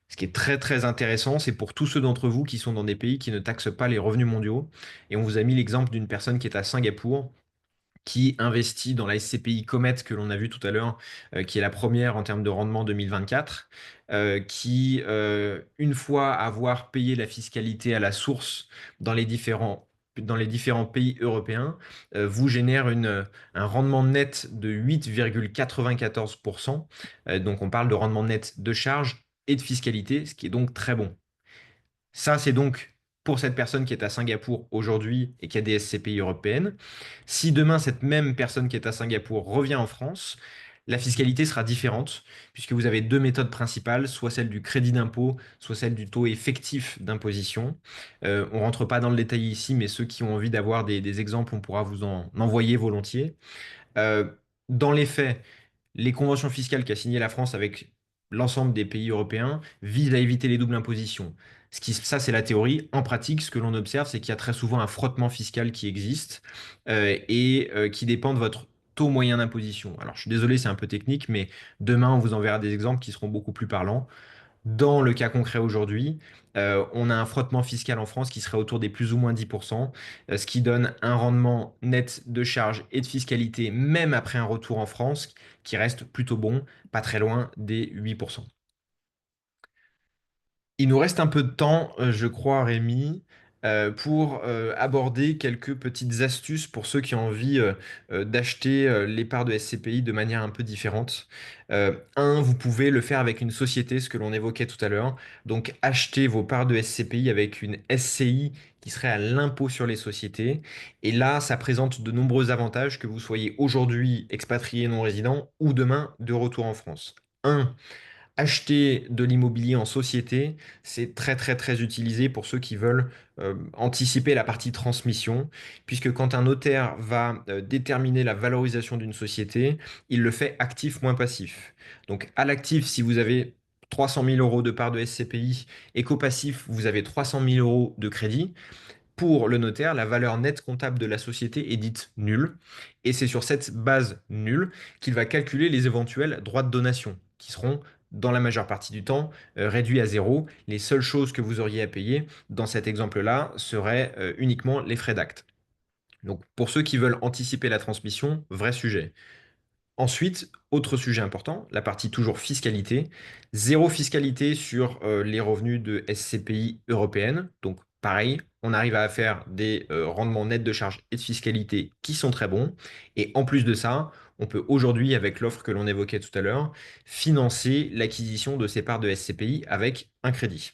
Ce qui est très très intéressant, c'est pour tous ceux d'entre vous qui sont dans des pays qui ne taxent pas les revenus mondiaux. Et on vous a mis l'exemple d'une personne qui est à Singapour qui investit dans la SCPI Comet que l'on a vu tout à l'heure, qui est la première en termes de rendement 2024, qui, une fois avoir payé la fiscalité à la source dans dans les différents pays européens, vous génère un rendement net de 8,94%. Donc on parle de rendement net de charge et de fiscalité, ce qui est donc très bon. Ça, c'est donc pour cette personne qui est à Singapour aujourd'hui et qui a des SCPI européennes. Si demain, cette même personne qui est à Singapour revient en France, la fiscalité sera différente puisque vous avez deux méthodes principales, soit celle du crédit d'impôt, soit celle du taux effectif d'imposition. On ne rentre pas dans le détail ici, mais ceux qui ont envie d'avoir des exemples, on pourra vous en envoyer volontiers. Euh, dans les faits, les conventions fiscales qu'a signées la France avec l'ensemble des pays européens visent à éviter les doubles impositions. Ça, c'est la théorie. En pratique, ce que l'on observe, c'est qu'il y a très souvent un frottement fiscal qui existe qui dépend de votre taux moyen d'imposition. Alors, je suis désolé, c'est un peu technique, mais demain, on vous enverra des exemples qui seront beaucoup plus parlants. Dans le cas concret aujourd'hui, on a un frottement fiscal en France qui serait autour des plus ou moins 10%, ce qui donne un rendement net de charges et de fiscalité, même après un retour en France, qui reste plutôt bon, pas très loin des 8%. Il nous reste un peu de temps, je crois, Rémi, pour aborder quelques petites astuces pour ceux qui ont envie d'acheter les parts de SCPI de manière un peu différente. Vous pouvez le faire avec une société, ce que l'on évoquait tout à l'heure. Donc, acheter vos parts de SCPI avec une SCI qui serait à l'impôt sur les sociétés. Et là, ça présente de nombreux avantages que vous soyez aujourd'hui expatrié non résident ou demain de retour en France. Un, acheter de l'immobilier en société, c'est très très très utilisé pour ceux qui veulent anticiper la partie transmission, puisque quand un notaire va déterminer la valorisation d'une société, il le fait actif moins passif. Donc à l'actif, si vous avez 300 000 euros de part de SCPI et qu'au passif, vous avez 300 000 euros de crédit, pour le notaire, la valeur nette comptable de la société est dite nulle, et c'est sur cette base nulle qu'il va calculer les éventuels droits de donation, qui seront, dans la majeure partie du temps, réduits à zéro. Les seules choses que vous auriez à payer dans cet exemple-là seraient uniquement les frais d'acte. Donc, pour ceux qui veulent anticiper la transmission, vrai sujet. Ensuite, autre sujet important, la partie toujours fiscalité. Zéro fiscalité sur les revenus de SCPI européennes. Donc, pareil, on arrive à faire des rendements nets de charges et de fiscalité qui sont très bons. Et en plus de ça, on peut aujourd'hui, avec l'offre que l'on évoquait tout à l'heure, financer l'acquisition de ces parts de SCPI avec un crédit.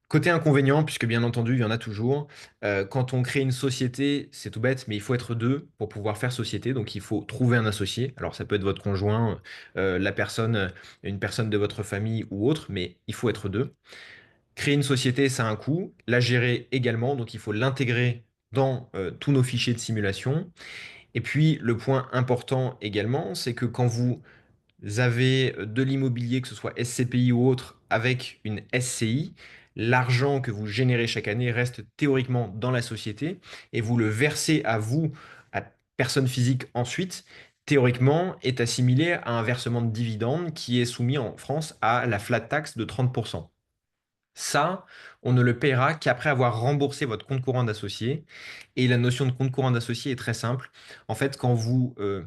Côté inconvénient, puisque bien entendu, il y en a toujours, quand on crée une société, c'est tout bête, mais il faut être deux pour pouvoir faire société, donc il faut trouver un associé. Alors ça peut être votre conjoint, la personne, une personne de votre famille ou autre, mais il faut être deux. Créer une société, ça a un coût, la gérer également, donc il faut l'intégrer dans tous nos fichiers de simulation. Et puis le point important également, c'est que quand vous avez de l'immobilier, que ce soit SCPI ou autre, avec une SCI, l'argent que vous générez chaque année reste théoriquement dans la société et vous le versez à vous, à personne physique ensuite, théoriquement est assimilé à un versement de dividendes qui est soumis en France à la flat tax de 30%. Ça, on ne le paiera qu'après avoir remboursé votre compte courant d'associé. Et la notion de compte courant d'associé est très simple. En fait, quand vous euh,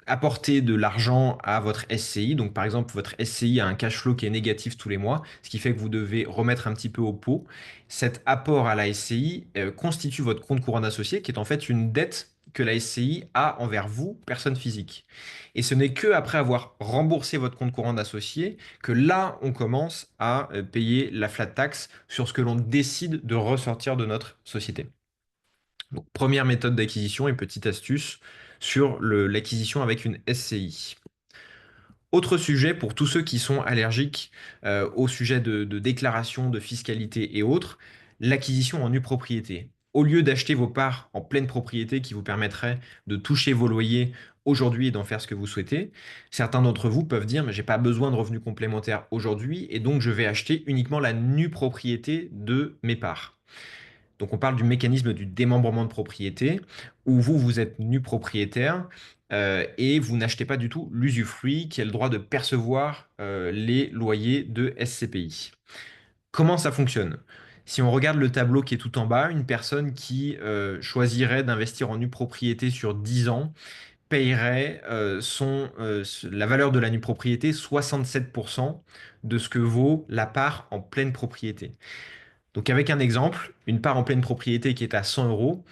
apportez de l'argent à votre SCI, donc par exemple, votre SCI a un cash flow qui est négatif tous les mois, ce qui fait que vous devez remettre un petit peu au pot, cet apport à la SCI constitue votre compte courant d'associé, qui est en fait une dette que la SCI a envers vous, personne physique. Et ce n'est que après avoir remboursé votre compte courant d'associé que là, on commence à payer la flat tax sur ce que l'on décide de ressortir de notre société. Donc, première méthode d'acquisition et petite astuce, sur l'acquisition avec une SCI. Autre sujet pour tous ceux qui sont allergiques au sujet de déclaration, de fiscalité et autres, l'acquisition en nue propriété. Au lieu d'acheter vos parts en pleine propriété qui vous permettrait de toucher vos loyers aujourd'hui et d'en faire ce que vous souhaitez, certains d'entre vous peuvent dire, mais j'ai pas besoin de revenus complémentaires aujourd'hui et donc je vais acheter uniquement la nue propriété de mes parts. Donc on parle du mécanisme du démembrement de propriété, où vous êtes nu propriétaire et vous n'achetez pas du tout l'usufruit qui a le droit de percevoir les loyers de SCPI. Comment ça fonctionne? Si on regarde le tableau qui est tout en bas, une personne qui choisirait d'investir en nue propriété sur 10 ans payerait la valeur de la nue propriété 67% de ce que vaut la part en pleine propriété. Donc avec un exemple, une part en pleine propriété qui est à 100 euros,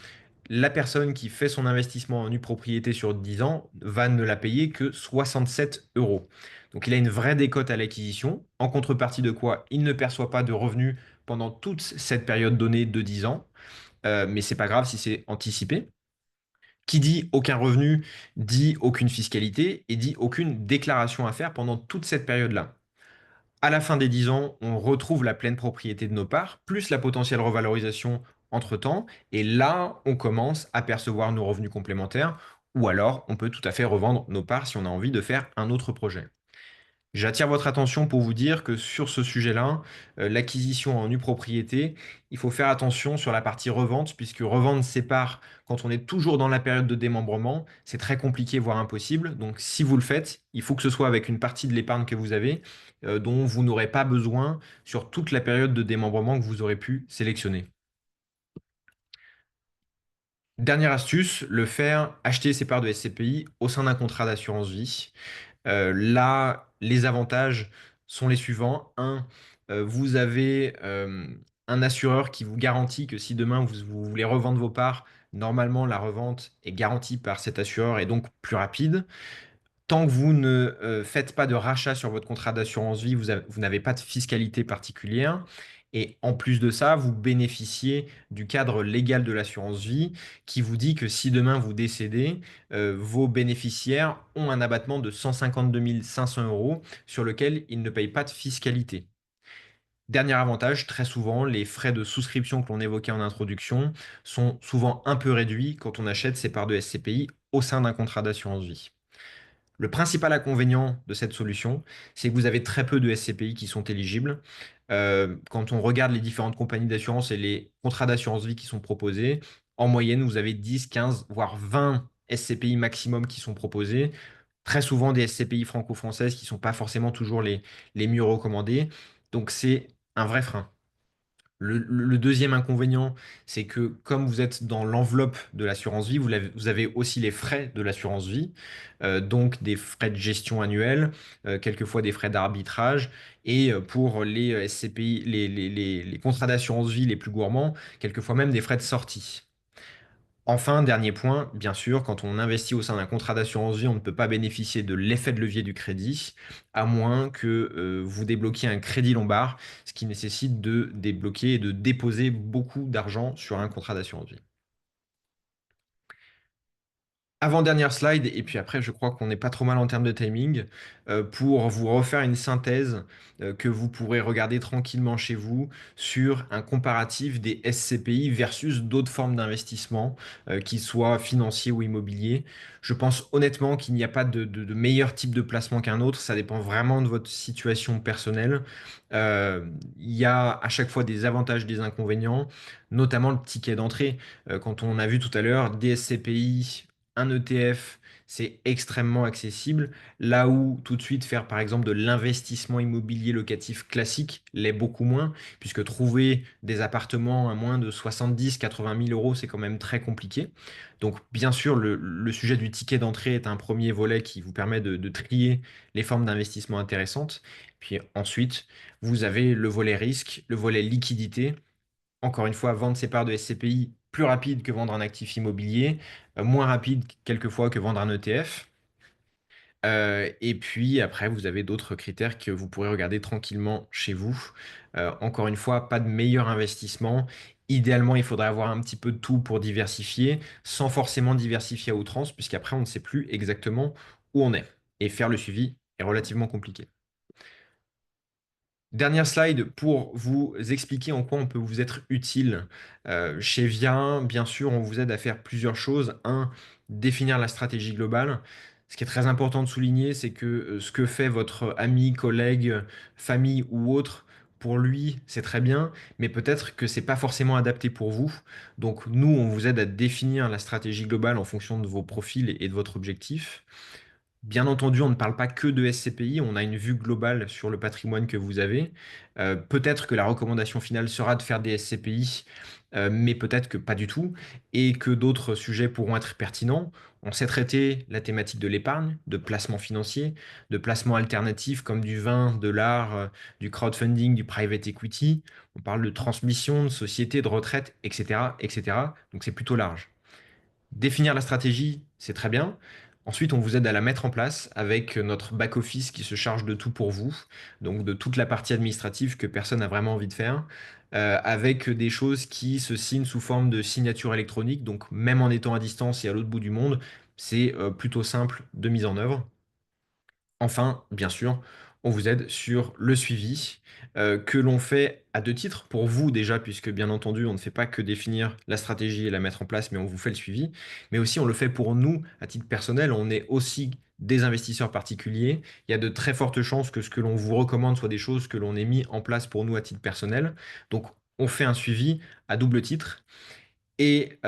la personne qui fait son investissement en nue propriété sur 10 ans va ne la payer que 67 euros. Donc il a une vraie décote à l'acquisition, en contrepartie de quoi il ne perçoit pas de revenus pendant toute cette période donnée de 10 ans. Mais c'est pas grave si c'est anticipé. Qui dit aucun revenu dit aucune fiscalité et dit aucune déclaration à faire pendant toute cette période-là. À la fin des 10 ans, on retrouve la pleine propriété de nos parts, plus la potentielle revalorisation entre-temps. Et là, on commence à percevoir nos revenus complémentaires. Ou alors, on peut tout à fait revendre nos parts si on a envie de faire un autre projet. J'attire votre attention pour vous dire que sur ce sujet-là, l'acquisition en nue propriété, il faut faire attention sur la partie revente, puisque revendre ses parts quand on est toujours dans la période de démembrement, c'est très compliqué, voire impossible. Donc si vous le faites, il faut que ce soit avec une partie de l'épargne que vous avez, dont vous n'aurez pas besoin sur toute la période de démembrement que vous aurez pu sélectionner. Dernière astuce, le faire acheter ses parts de SCPI au sein d'un contrat d'assurance vie. Là, les avantages sont les suivants. Un, vous avez un assureur qui vous garantit que si demain vous voulez revendre vos parts, normalement la revente est garantie par cet assureur et donc plus rapide. Tant que vous ne faites pas de rachat sur votre contrat d'assurance vie, vous n'avez pas de fiscalité particulière. Et en plus de ça, vous bénéficiez du cadre légal de l'assurance vie qui vous dit que si demain vous décédez, vos bénéficiaires ont un abattement de 152 500 euros sur lequel ils ne payent pas de fiscalité. Dernier avantage, très souvent, les frais de souscription que l'on évoquait en introduction sont souvent un peu réduits quand on achète ses parts de SCPI au sein d'un contrat d'assurance vie. Le principal inconvénient de cette solution, c'est que vous avez très peu de SCPI qui sont éligibles. Quand on regarde les différentes compagnies d'assurance et les contrats d'assurance vie qui sont proposés, en moyenne, vous avez 10, 15, voire 20 SCPI maximum qui sont proposés. Très souvent des SCPI franco-françaises qui ne sont pas forcément toujours les mieux recommandées. Donc c'est un vrai frein. Le deuxième inconvénient, c'est que comme vous êtes dans l'enveloppe de l'assurance vie, vous avez aussi les frais de l'assurance vie, donc des frais de gestion annuels, quelquefois des frais d'arbitrage, et pour les SCPI, les contrats d'assurance vie les plus gourmands, quelquefois même des frais de sortie. Enfin, dernier point, bien sûr, quand on investit au sein d'un contrat d'assurance vie, on ne peut pas bénéficier de l'effet de levier du crédit, à moins que vous débloquiez un crédit lombard, ce qui nécessite de débloquer et de déposer beaucoup d'argent sur un contrat d'assurance vie. Avant-dernière slide, et puis après, je crois qu'on n'est pas trop mal en termes de timing, pour vous refaire une synthèse que vous pourrez regarder tranquillement chez vous sur un comparatif des SCPI versus d'autres formes d'investissement, qu'ils soient financiers ou immobiliers. Je pense honnêtement qu'il n'y a pas de meilleur type de placement qu'un autre, ça dépend vraiment de votre situation personnelle. Euh, il y a à chaque fois des avantages, des inconvénients, notamment le ticket d'entrée. Quand on a vu tout à l'heure, des SCPI, un ETF, c'est extrêmement accessible, là où tout de suite faire par exemple de l'investissement immobilier locatif classique l'est beaucoup moins, puisque trouver des appartements à moins de 70-80 000 euros, c'est quand même très compliqué. Donc bien sûr, le sujet du ticket d'entrée est un premier volet qui vous permet de trier les formes d'investissement intéressantes. Puis ensuite, vous avez le volet risque, le volet liquidité. Encore une fois, vendre ses parts de SCPI plus rapide que vendre un actif immobilier, moins rapide quelquefois que vendre un ETF. Et puis après, vous avez d'autres critères que vous pourrez regarder tranquillement chez vous. Encore une fois, pas de meilleur investissement. Idéalement, il faudrait avoir un petit peu de tout pour diversifier, sans forcément diversifier à outrance, puisqu'après, on ne sait plus exactement où on est. Et faire le suivi est relativement compliqué. Dernière slide pour vous expliquer en quoi on peut vous être utile. Chez Via, bien sûr, on vous aide à faire plusieurs choses. Un, définir la stratégie globale. Ce qui est très important de souligner, c'est que ce que fait votre ami, collègue, famille ou autre, pour lui, c'est très bien, mais peut-être que c'est pas forcément adapté pour vous. Donc nous, on vous aide à définir la stratégie globale en fonction de vos profils et de votre objectif. Bien entendu, on ne parle pas que de SCPI, on a une vue globale sur le patrimoine que vous avez. Peut-être que la recommandation finale sera de faire des SCPI, mais peut-être que pas du tout, et que d'autres sujets pourront être pertinents. On sait traiter la thématique de l'épargne, de placement financier, de placement alternatif comme du vin, de l'art, du crowdfunding, du private equity. On parle de transmission, de société, de retraite, etc., etc. Donc c'est plutôt large. Définir la stratégie, c'est très bien. Ensuite, on vous aide à la mettre en place avec notre back-office qui se charge de tout pour vous, donc de toute la partie administrative que personne n'a vraiment envie de faire, avec des choses qui se signent sous forme de signature électronique, donc même en étant à distance et à l'autre bout du monde, c'est plutôt simple de mise en œuvre. Enfin, bien sûr, on vous aide sur le suivi que l'on fait à deux titres. Pour vous déjà, puisque bien entendu, on ne fait pas que définir la stratégie et la mettre en place, mais on vous fait le suivi. Mais aussi, on le fait pour nous à titre personnel. On est aussi des investisseurs particuliers. Il y a de très fortes chances que ce que l'on vous recommande soit des choses que l'on ait mis en place pour nous à titre personnel. Donc, on fait un suivi à double titre. Et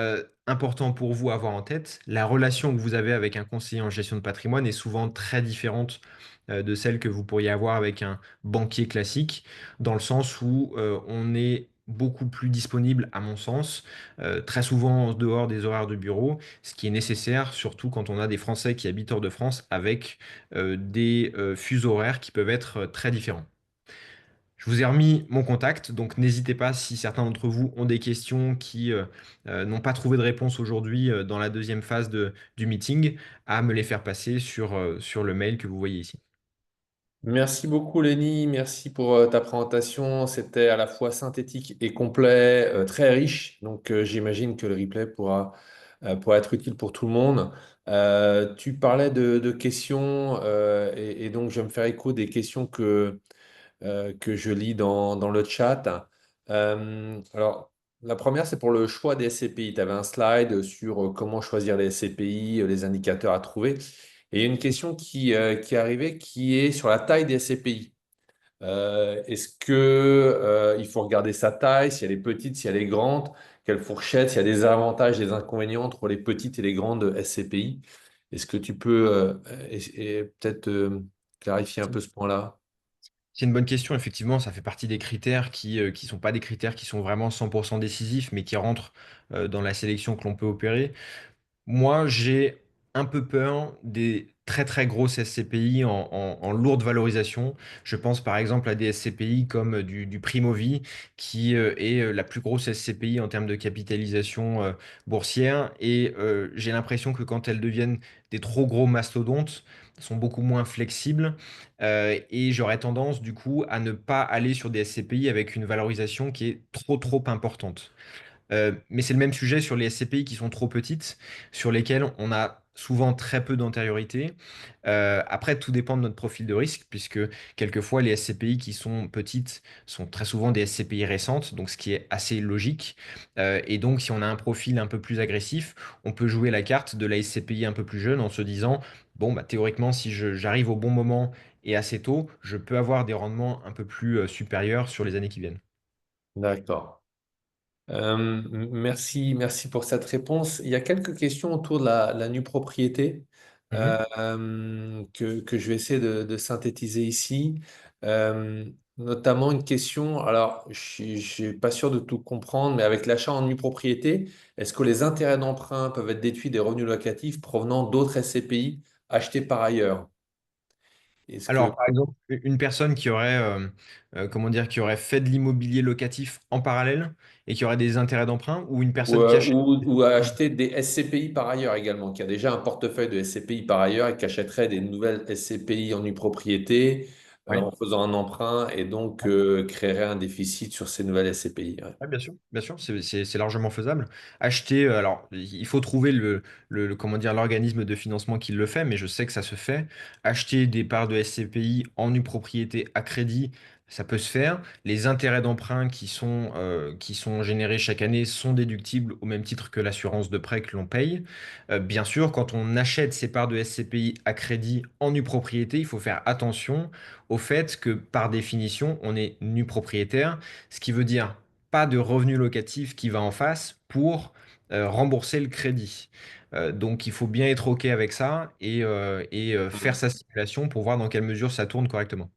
important pour vous à avoir en tête, la relation que vous avez avec un conseiller en gestion de patrimoine est souvent très différente de celle que vous pourriez avoir avec un banquier classique, dans le sens où on est beaucoup plus disponible, à mon sens, très souvent en dehors des horaires de bureau, ce qui est nécessaire, surtout quand on a des Français qui habitent hors de France avec des fuseaux horaires qui peuvent être très différents. Je vous ai remis mon contact, donc n'hésitez pas si certains d'entre vous ont des questions qui n'ont pas trouvé de réponse aujourd'hui dans la deuxième phase du meeting, à me les faire passer sur le mail que vous voyez ici. Merci beaucoup, Lenny. Merci pour ta présentation. C'était à la fois synthétique et complet, très riche. Donc, j'imagine que le replay pourra être utile pour tout le monde. Tu parlais de questions et donc je vais me faire écho des questions que je lis dans le chat. Alors, la première, c'est pour le choix des SCPI. Tu avais un slide sur comment choisir les SCPI, les indicateurs à trouver. Et il y a une question qui est arrivée qui est sur la taille des SCPI. Est-ce que, il faut regarder sa taille, si elle est petite, si elle est grande, quelle fourchette, s'il y a des avantages, des inconvénients entre les petites et les grandes SCPI? Est-ce que tu peux et peut-être clarifier un peu ce point-là? C'est une bonne question, effectivement, ça fait partie des critères qui sont pas des critères qui sont vraiment 100% décisifs, mais qui rentrent dans la sélection que l'on peut opérer. Moi, j'ai un peu peur des très très grosses SCPI en lourde valorisation. Je pense par exemple à des SCPI comme du Primovi, qui est la plus grosse SCPI en termes de capitalisation boursière. Et j'ai l'impression que quand elles deviennent des trop gros mastodontes, elles sont beaucoup moins flexibles. Et j'aurais tendance du coup à ne pas aller sur des SCPI avec une valorisation qui est trop trop importante. Mais c'est le même sujet sur les SCPI qui sont trop petites, sur lesquelles on a souvent très peu d'antériorité. Après, tout dépend de notre profil de risque, puisque quelquefois, les SCPI qui sont petites sont très souvent des SCPI récentes, donc ce qui est assez logique. Et donc, si on a un profil un peu plus agressif, on peut jouer la carte de la SCPI un peu plus jeune en se disant, bon, bah, théoriquement, si j'arrive au bon moment et assez tôt, je peux avoir des rendements un peu plus supérieurs sur les années qui viennent. D'accord. Merci pour cette réponse. Il y a quelques questions autour de la nue propriété Mhm. que je vais essayer de synthétiser ici. Notamment une question, alors je ne suis pas sûr de tout comprendre, mais avec l'achat en nue propriété, est-ce que les intérêts d'emprunt peuvent être déduits des revenus locatifs provenant d'autres SCPI achetés par ailleurs? Est-ce que, Alors, par exemple, une personne qui aurait, comment dire, qui aurait fait de l'immobilier locatif en parallèle et qui aurait des intérêts d'emprunt, ou une personne qui achète. ou à acheter des SCPI par ailleurs également, qui a déjà un portefeuille de SCPI par ailleurs et qui achèterait des nouvelles SCPI en nue propriété Ouais. en faisant un emprunt et donc créerait un déficit sur ces nouvelles SCPI. Ouais. Ouais, bien sûr, c'est largement faisable. Acheter, alors, il faut trouver comment dire, l'organisme de financement qui le fait, mais je sais que ça se fait. Acheter des parts de SCPI en nue propriété à crédit, ça peut se faire. Les intérêts d'emprunt qui sont générés chaque année sont déductibles au même titre que l'assurance de prêt que l'on paye. Bien sûr, quand on achète ces parts de SCPI à crédit en nue propriété, il faut faire attention au fait que, par définition, on est nu propriétaire, ce qui veut dire pas de revenu locatif qui va en face pour rembourser le crédit. Donc il faut bien être OK avec ça et faire sa simulation pour voir dans quelle mesure ça tourne correctement.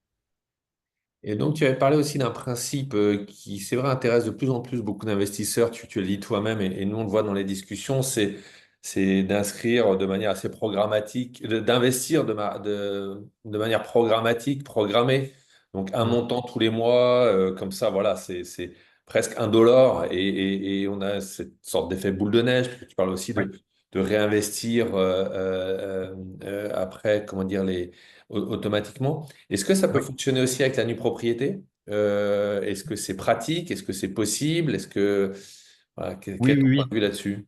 Et donc, tu avais parlé aussi d'un principe qui, c'est vrai, intéresse de plus en plus beaucoup d'investisseurs. Tu le dis toi-même et nous, on le voit dans les discussions, c'est d'inscrire de manière assez programmatique, d'investir de manière programmatique, programmée. Donc, un Mm. montant tous les mois, comme ça, voilà, c'est presque $1. Et on a cette sorte d'effet boule de neige, parce que tu parles aussi Ouais. de réinvestir après, comment dire, automatiquement. Est-ce que ça peut Ouais. fonctionner aussi avec la nue propriété? Est-ce que c'est pratique? Est-ce que c'est possible? Est-ce que voilà, quel Oui, est oui, ton point oui. de vue là-dessus?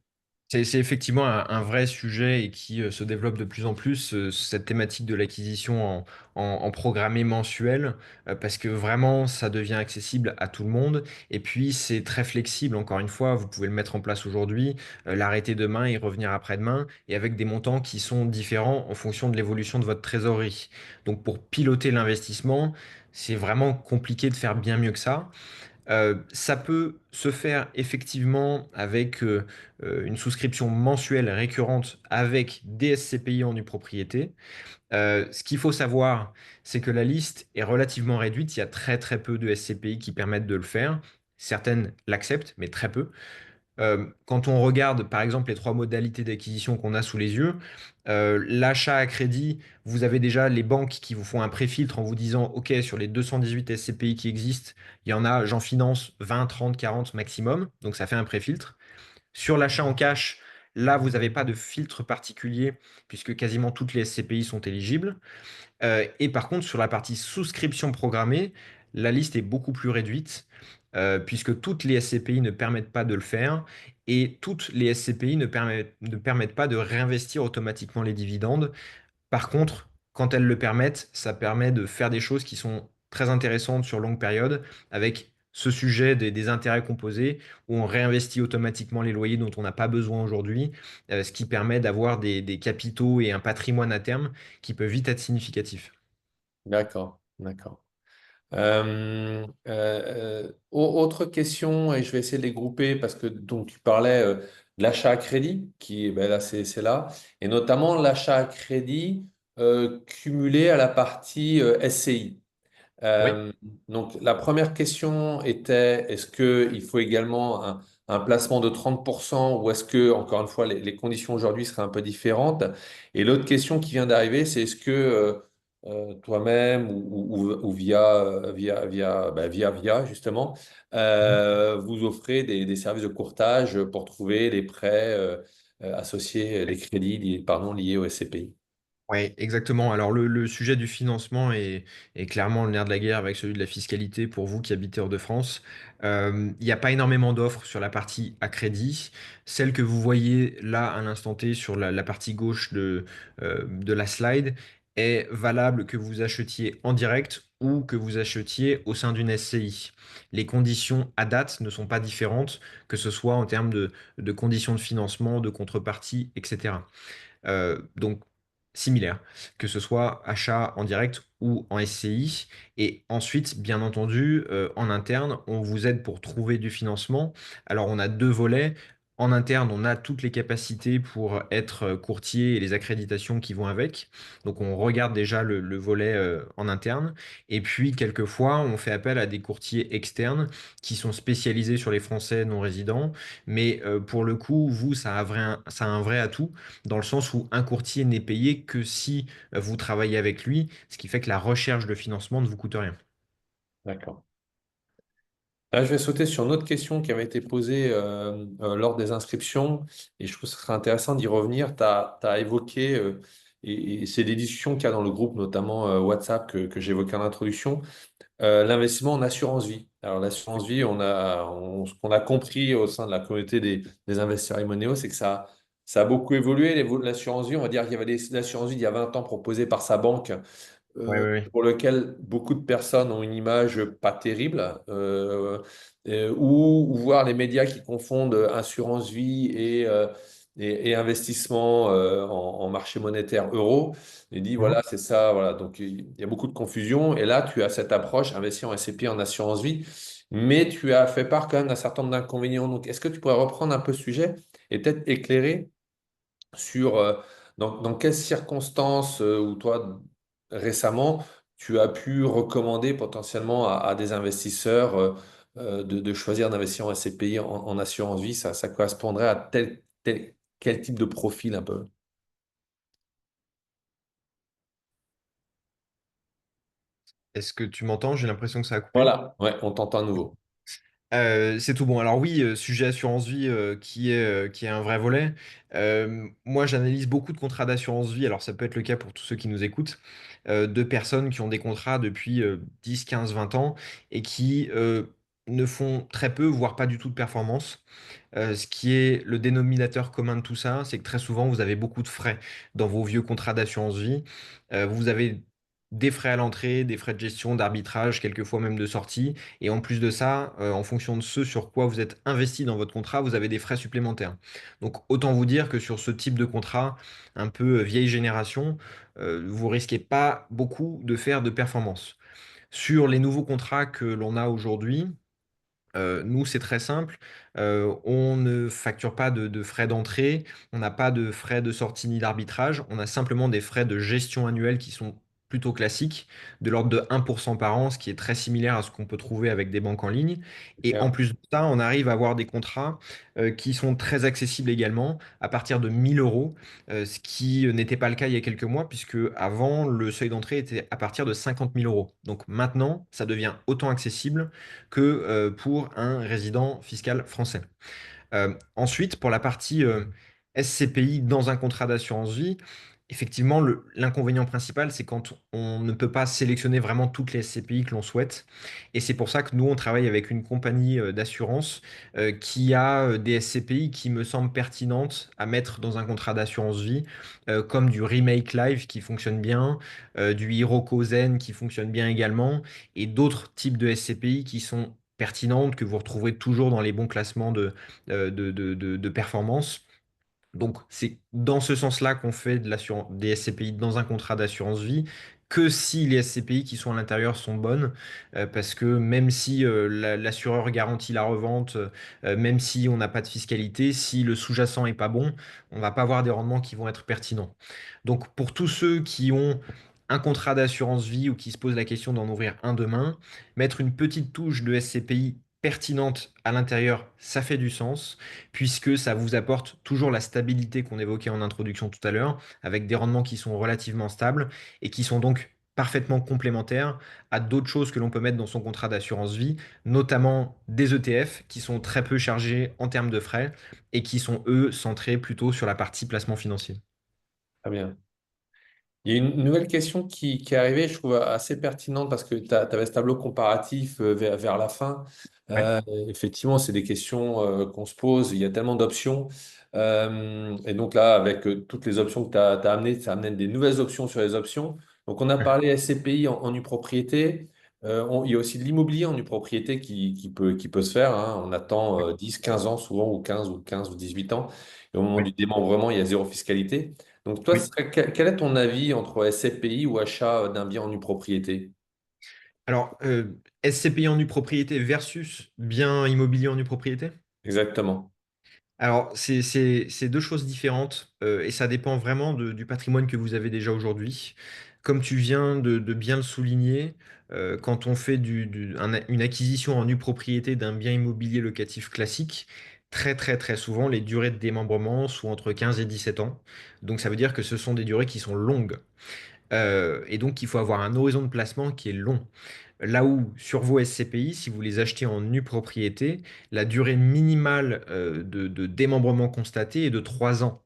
C'est effectivement un vrai sujet et qui se développe de plus en plus, cette thématique de l'acquisition en programmé mensuel, parce que vraiment, ça devient accessible à tout le monde. Et puis, c'est très flexible. Encore une fois, vous pouvez le mettre en place aujourd'hui, l'arrêter demain et revenir après-demain, et avec des montants qui sont différents en fonction de l'évolution de votre trésorerie. Donc, pour piloter l'investissement, c'est vraiment compliqué de faire bien mieux que ça. Ça peut se faire effectivement avec une souscription mensuelle récurrente avec des SCPI en nue propriété. Ce qu'il faut savoir, c'est que la liste est relativement réduite. Il y a très très peu de SCPI qui permettent de le faire. Certaines l'acceptent, mais très peu. Quand on regarde par exemple les trois modalités d'acquisition qu'on a sous les yeux, l'achat à crédit, vous avez déjà les banques qui vous font un pré-filtre en vous disant, OK, sur les 218 SCPI qui existent, il y en a, j'en finance 20, 30, 40 maximum, donc ça fait un pré-filtre. Sur l'achat en cash, là, vous n'avez pas de filtre particulier puisque quasiment toutes les SCPI sont éligibles. Et par contre, sur la partie souscription programmée, la liste est beaucoup plus réduite, puisque toutes les SCPI ne permettent pas de le faire, et toutes les SCPI ne permettent pas de réinvestir automatiquement les dividendes. Par contre, quand elles le permettent, ça permet de faire des choses qui sont très intéressantes sur longue période, avec ce sujet des intérêts composés, où on réinvestit automatiquement les loyers dont on n'a pas besoin aujourd'hui, ce qui permet d'avoir des capitaux et un patrimoine à terme qui peut vite être significatif. D'accord, d'accord. Autre question, et je vais essayer de les grouper parce que donc tu parlais de l'achat à crédit, qui ben là c'est là, et notamment l'achat à crédit cumulé à la partie SCI. Oui. Euh, donc, la première question était, est-ce qu'il faut également un placement de 30% ou est-ce que, encore une fois, les conditions aujourd'hui seraient un peu différentes? Et l'autre question qui vient d'arriver, c'est est-ce que toi-même ou via, justement, vous offrez des services de courtage pour trouver les prêts associés, les crédits, pardon, liés au SCPI? Oui, exactement. Alors le sujet du financement est clairement le nerf de la guerre avec celui de la fiscalité pour vous qui habitez hors de France. Il n'y a pas énormément d'offres sur la partie à crédit. Celle que vous voyez là à l'instant T sur la partie gauche de la slide est valable que vous achetiez en direct ou que vous achetiez au sein d'une SCI. Les conditions à date ne sont pas différentes, que ce soit en termes de conditions de financement, de contrepartie, etc. Donc, similaire, que ce soit achat en direct ou en SCI. Et ensuite, bien entendu, en interne, on vous aide pour trouver du financement. Alors, on a deux volets. En interne, on a toutes les capacités pour être courtier et les accréditations qui vont avec. Donc, on regarde déjà le volet en interne. Et puis, quelquefois, on fait appel à des courtiers externes qui sont spécialisés sur les Français non résidents. Mais pour le coup, vous, ça a un vrai atout dans le sens où un courtier n'est payé que si vous travaillez avec lui, ce qui fait que la recherche de financement ne vous coûte rien. D'accord. Là, je vais sauter sur une autre question qui avait été posée lors des inscriptions et je trouve que ce serait intéressant d'y revenir. Tu as évoqué, et c'est des discussions qu'il y a dans le groupe, notamment WhatsApp, que j'évoquais en introduction, l'investissement en assurance vie. Alors, l'assurance vie, ce qu'on a compris au sein de la communauté des investisseurs Imonéo, c'est que ça a beaucoup évolué. L'assurance vie, on va dire qu'il y avait des assurances vie il y a 20 ans proposées par sa banque Oui, oui, oui. pour lequel beaucoup de personnes ont une image pas terrible, ou voir les médias qui confondent assurance vie et investissement en marché monétaire euro. Et dit, voilà, Mhm. c'est ça, voilà. Donc, il y a beaucoup de confusion. Et là, tu as cette approche, investir en SCPI, en assurance vie, mais tu as fait part quand même d'un certain nombre d'inconvénients. Donc, est-ce que tu pourrais reprendre un peu ce sujet et peut-être éclairer sur dans quelles circonstances ou toi récemment tu as pu recommander potentiellement à des investisseurs de choisir d'investir en SCPI en assurance vie, ça correspondrait à quel type de profil un peu? Est-ce que tu m'entends? J'ai l'impression que ça a coupé. Voilà, ouais, on t'entend à nouveau. C'est tout bon. Alors oui, sujet assurance vie qui est un vrai volet. Moi, j'analyse beaucoup de contrats d'assurance vie. Alors ça peut être le cas pour tous ceux qui nous écoutent, de personnes qui ont des contrats depuis 10, 15, 20 ans et qui ne font très peu, voire pas du tout de performance. Ce qui est le dénominateur commun de tout ça, c'est que très souvent, vous avez beaucoup de frais dans vos vieux contrats d'assurance vie. Vous avez des frais à l'entrée, des frais de gestion, d'arbitrage, quelquefois même de sortie. Et en plus de ça, en fonction de ce sur quoi vous êtes investi dans votre contrat, vous avez des frais supplémentaires. Donc autant vous dire que sur ce type de contrat, un peu vieille génération, vous risquez pas beaucoup de faire de performance. Sur les nouveaux contrats que l'on a aujourd'hui, nous, c'est très simple. On ne facture pas de frais d'entrée, on n'a pas de frais de sortie ni d'arbitrage, on a simplement des frais de gestion annuelle qui sont plutôt classiques, de l'ordre de 1% par an, ce qui est très similaire à ce qu'on peut trouver avec des banques en ligne. Et en Ok. plus de ça, on arrive à avoir des contrats qui sont très accessibles également, à partir de 1000 euros, ce qui n'était pas le cas il y a quelques mois, puisque avant, le seuil d'entrée était à partir de 50 000 euros. Donc maintenant, ça devient autant accessible que pour un résident fiscal français. Ensuite, pour la partie SCPI dans un contrat d'assurance vie, effectivement, l'inconvénient principal, c'est quand on ne peut pas sélectionner vraiment toutes les SCPI que l'on souhaite. Et c'est pour ça que nous, on travaille avec une compagnie d'assurance qui a des SCPI qui me semblent pertinentes à mettre dans un contrat d'assurance vie, comme du Remake Live qui fonctionne bien, du Hiroko Zen qui fonctionne bien également, et d'autres types de SCPI qui sont pertinentes, que vous retrouverez toujours dans les bons classements de performance. Donc, c'est dans ce sens-là qu'on fait des SCPI dans un contrat d'assurance vie, que si les SCPI qui sont à l'intérieur sont bonnes, parce que même si l'assureur garantit la revente, même si on n'a pas de fiscalité, si le sous-jacent est pas bon, on va pas avoir des rendements qui vont être pertinents. Donc, pour tous ceux qui ont un contrat d'assurance vie ou qui se posent la question d'en ouvrir un demain, mettre une petite touche de SCPI pertinente à l'intérieur, ça fait du sens puisque ça vous apporte toujours la stabilité qu'on évoquait en introduction tout à l'heure, avec des rendements qui sont relativement stables et qui sont donc parfaitement complémentaires à d'autres choses que l'on peut mettre dans son contrat d'assurance vie, notamment des ETF qui sont très peu chargés en termes de frais et qui sont, eux, centrés plutôt sur la partie placement financier. Très bien. Il y a une nouvelle question qui est arrivée, je trouve assez pertinente parce que tu avais ce tableau comparatif vers la fin. Ouais. Effectivement, c'est des questions qu'on se pose. Il y a tellement d'options. Et donc là, avec toutes les options que tu as amenées, ça amène des nouvelles options sur les options. Donc on a parlé SCPI en nue propriété. Il y a aussi de l'immobilier en nue propriété qui peut se faire, hein. On attend 10, 15 ans souvent, ou 15 ou 18 ans. Et au moment Oui. du démembrement, il y a zéro fiscalité. Donc, toi, Oui. quel est ton avis entre SCPI ou achat d'un bien en nue propriété? Alors, SCPI en nue propriété versus bien immobilier en nue propriété? Exactement. Alors, c'est deux choses différentes et ça dépend vraiment du patrimoine que vous avez déjà aujourd'hui. Comme tu viens de bien le souligner, quand on fait une acquisition en nue propriété d'un bien immobilier locatif classique, très très très souvent, les durées de démembrement sont entre 15 et 17 ans. Donc, ça veut dire que ce sont des durées qui sont longues. Et donc, il faut avoir un horizon de placement qui est long. Là où sur vos SCPI, si vous les achetez en nue propriété, la durée minimale de démembrement constaté est de 3 ans.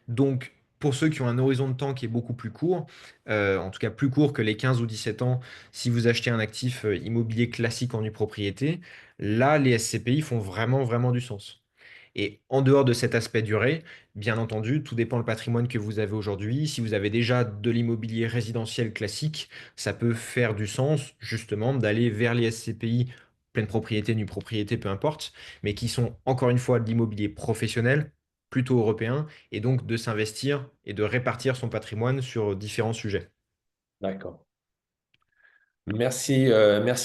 Donc, pour ceux qui ont un horizon de temps qui est beaucoup plus court, en tout cas plus court que les 15 ou 17 ans, si vous achetez un actif immobilier classique en nue propriété, là, les SCPI font vraiment, vraiment du sens. Et en dehors de cet aspect durée, bien entendu, tout dépend le patrimoine que vous avez aujourd'hui. Si vous avez déjà de l'immobilier résidentiel classique, ça peut faire du sens justement d'aller vers les SCPI, pleine propriété, nue propriété, peu importe, mais qui sont encore une fois de l'immobilier professionnel, plutôt européen, et donc de s'investir et de répartir son patrimoine sur différents sujets. D'accord. Merci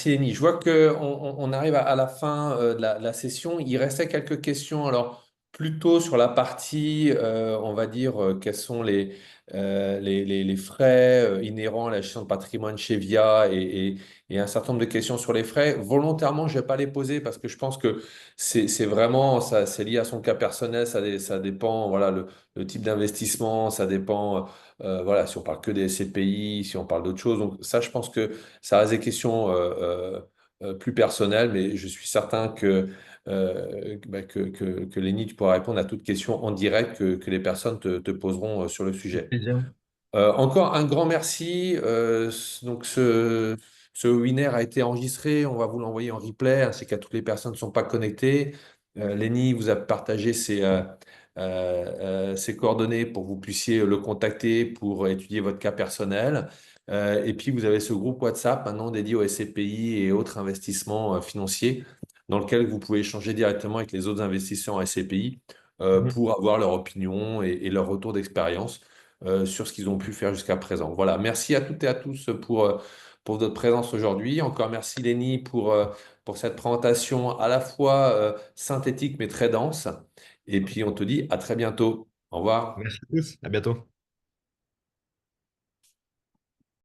Lenny. Je vois qu'on arrive à la fin de la session. Il restait quelques questions. Alors, plutôt sur la partie, on va dire, quels sont les frais inhérents à la gestion de patrimoine chez Via et un certain nombre de questions sur les frais. Volontairement, je ne vais pas les poser parce que je pense que c'est vraiment, ça, c'est lié à son cas personnel. Ça dépend, voilà, le type d'investissement, ça dépend, voilà, si on parle que des SCPI, si on parle d'autre chose. Donc, ça, je pense que ça reste des questions plus personnelles, mais je suis certain que Lénie, tu pourras répondre à toutes questions en direct que les personnes te poseront sur le Avec sujet. plaisir. Encore un grand merci. Donc ce webinaire a été enregistré. On va vous l'envoyer en replay, ainsi qu'à toutes les personnes qui ne sont pas connectées. Lenny vous a partagé ses coordonnées pour que vous puissiez le contacter pour étudier votre cas personnel. Et puis, vous avez ce groupe WhatsApp maintenant dédié aux SCPI et autres investissements financiers dans lequel vous pouvez échanger directement avec les autres investisseurs en SCPI Mhm. pour avoir leur opinion et leur retour d'expérience sur ce qu'ils ont pu faire jusqu'à présent. Voilà, merci à toutes et à tous pour votre présence aujourd'hui. Encore merci Lénie pour cette présentation à la fois synthétique mais très dense. Et puis on te dit à très bientôt. Au revoir. Merci à tous. À bientôt.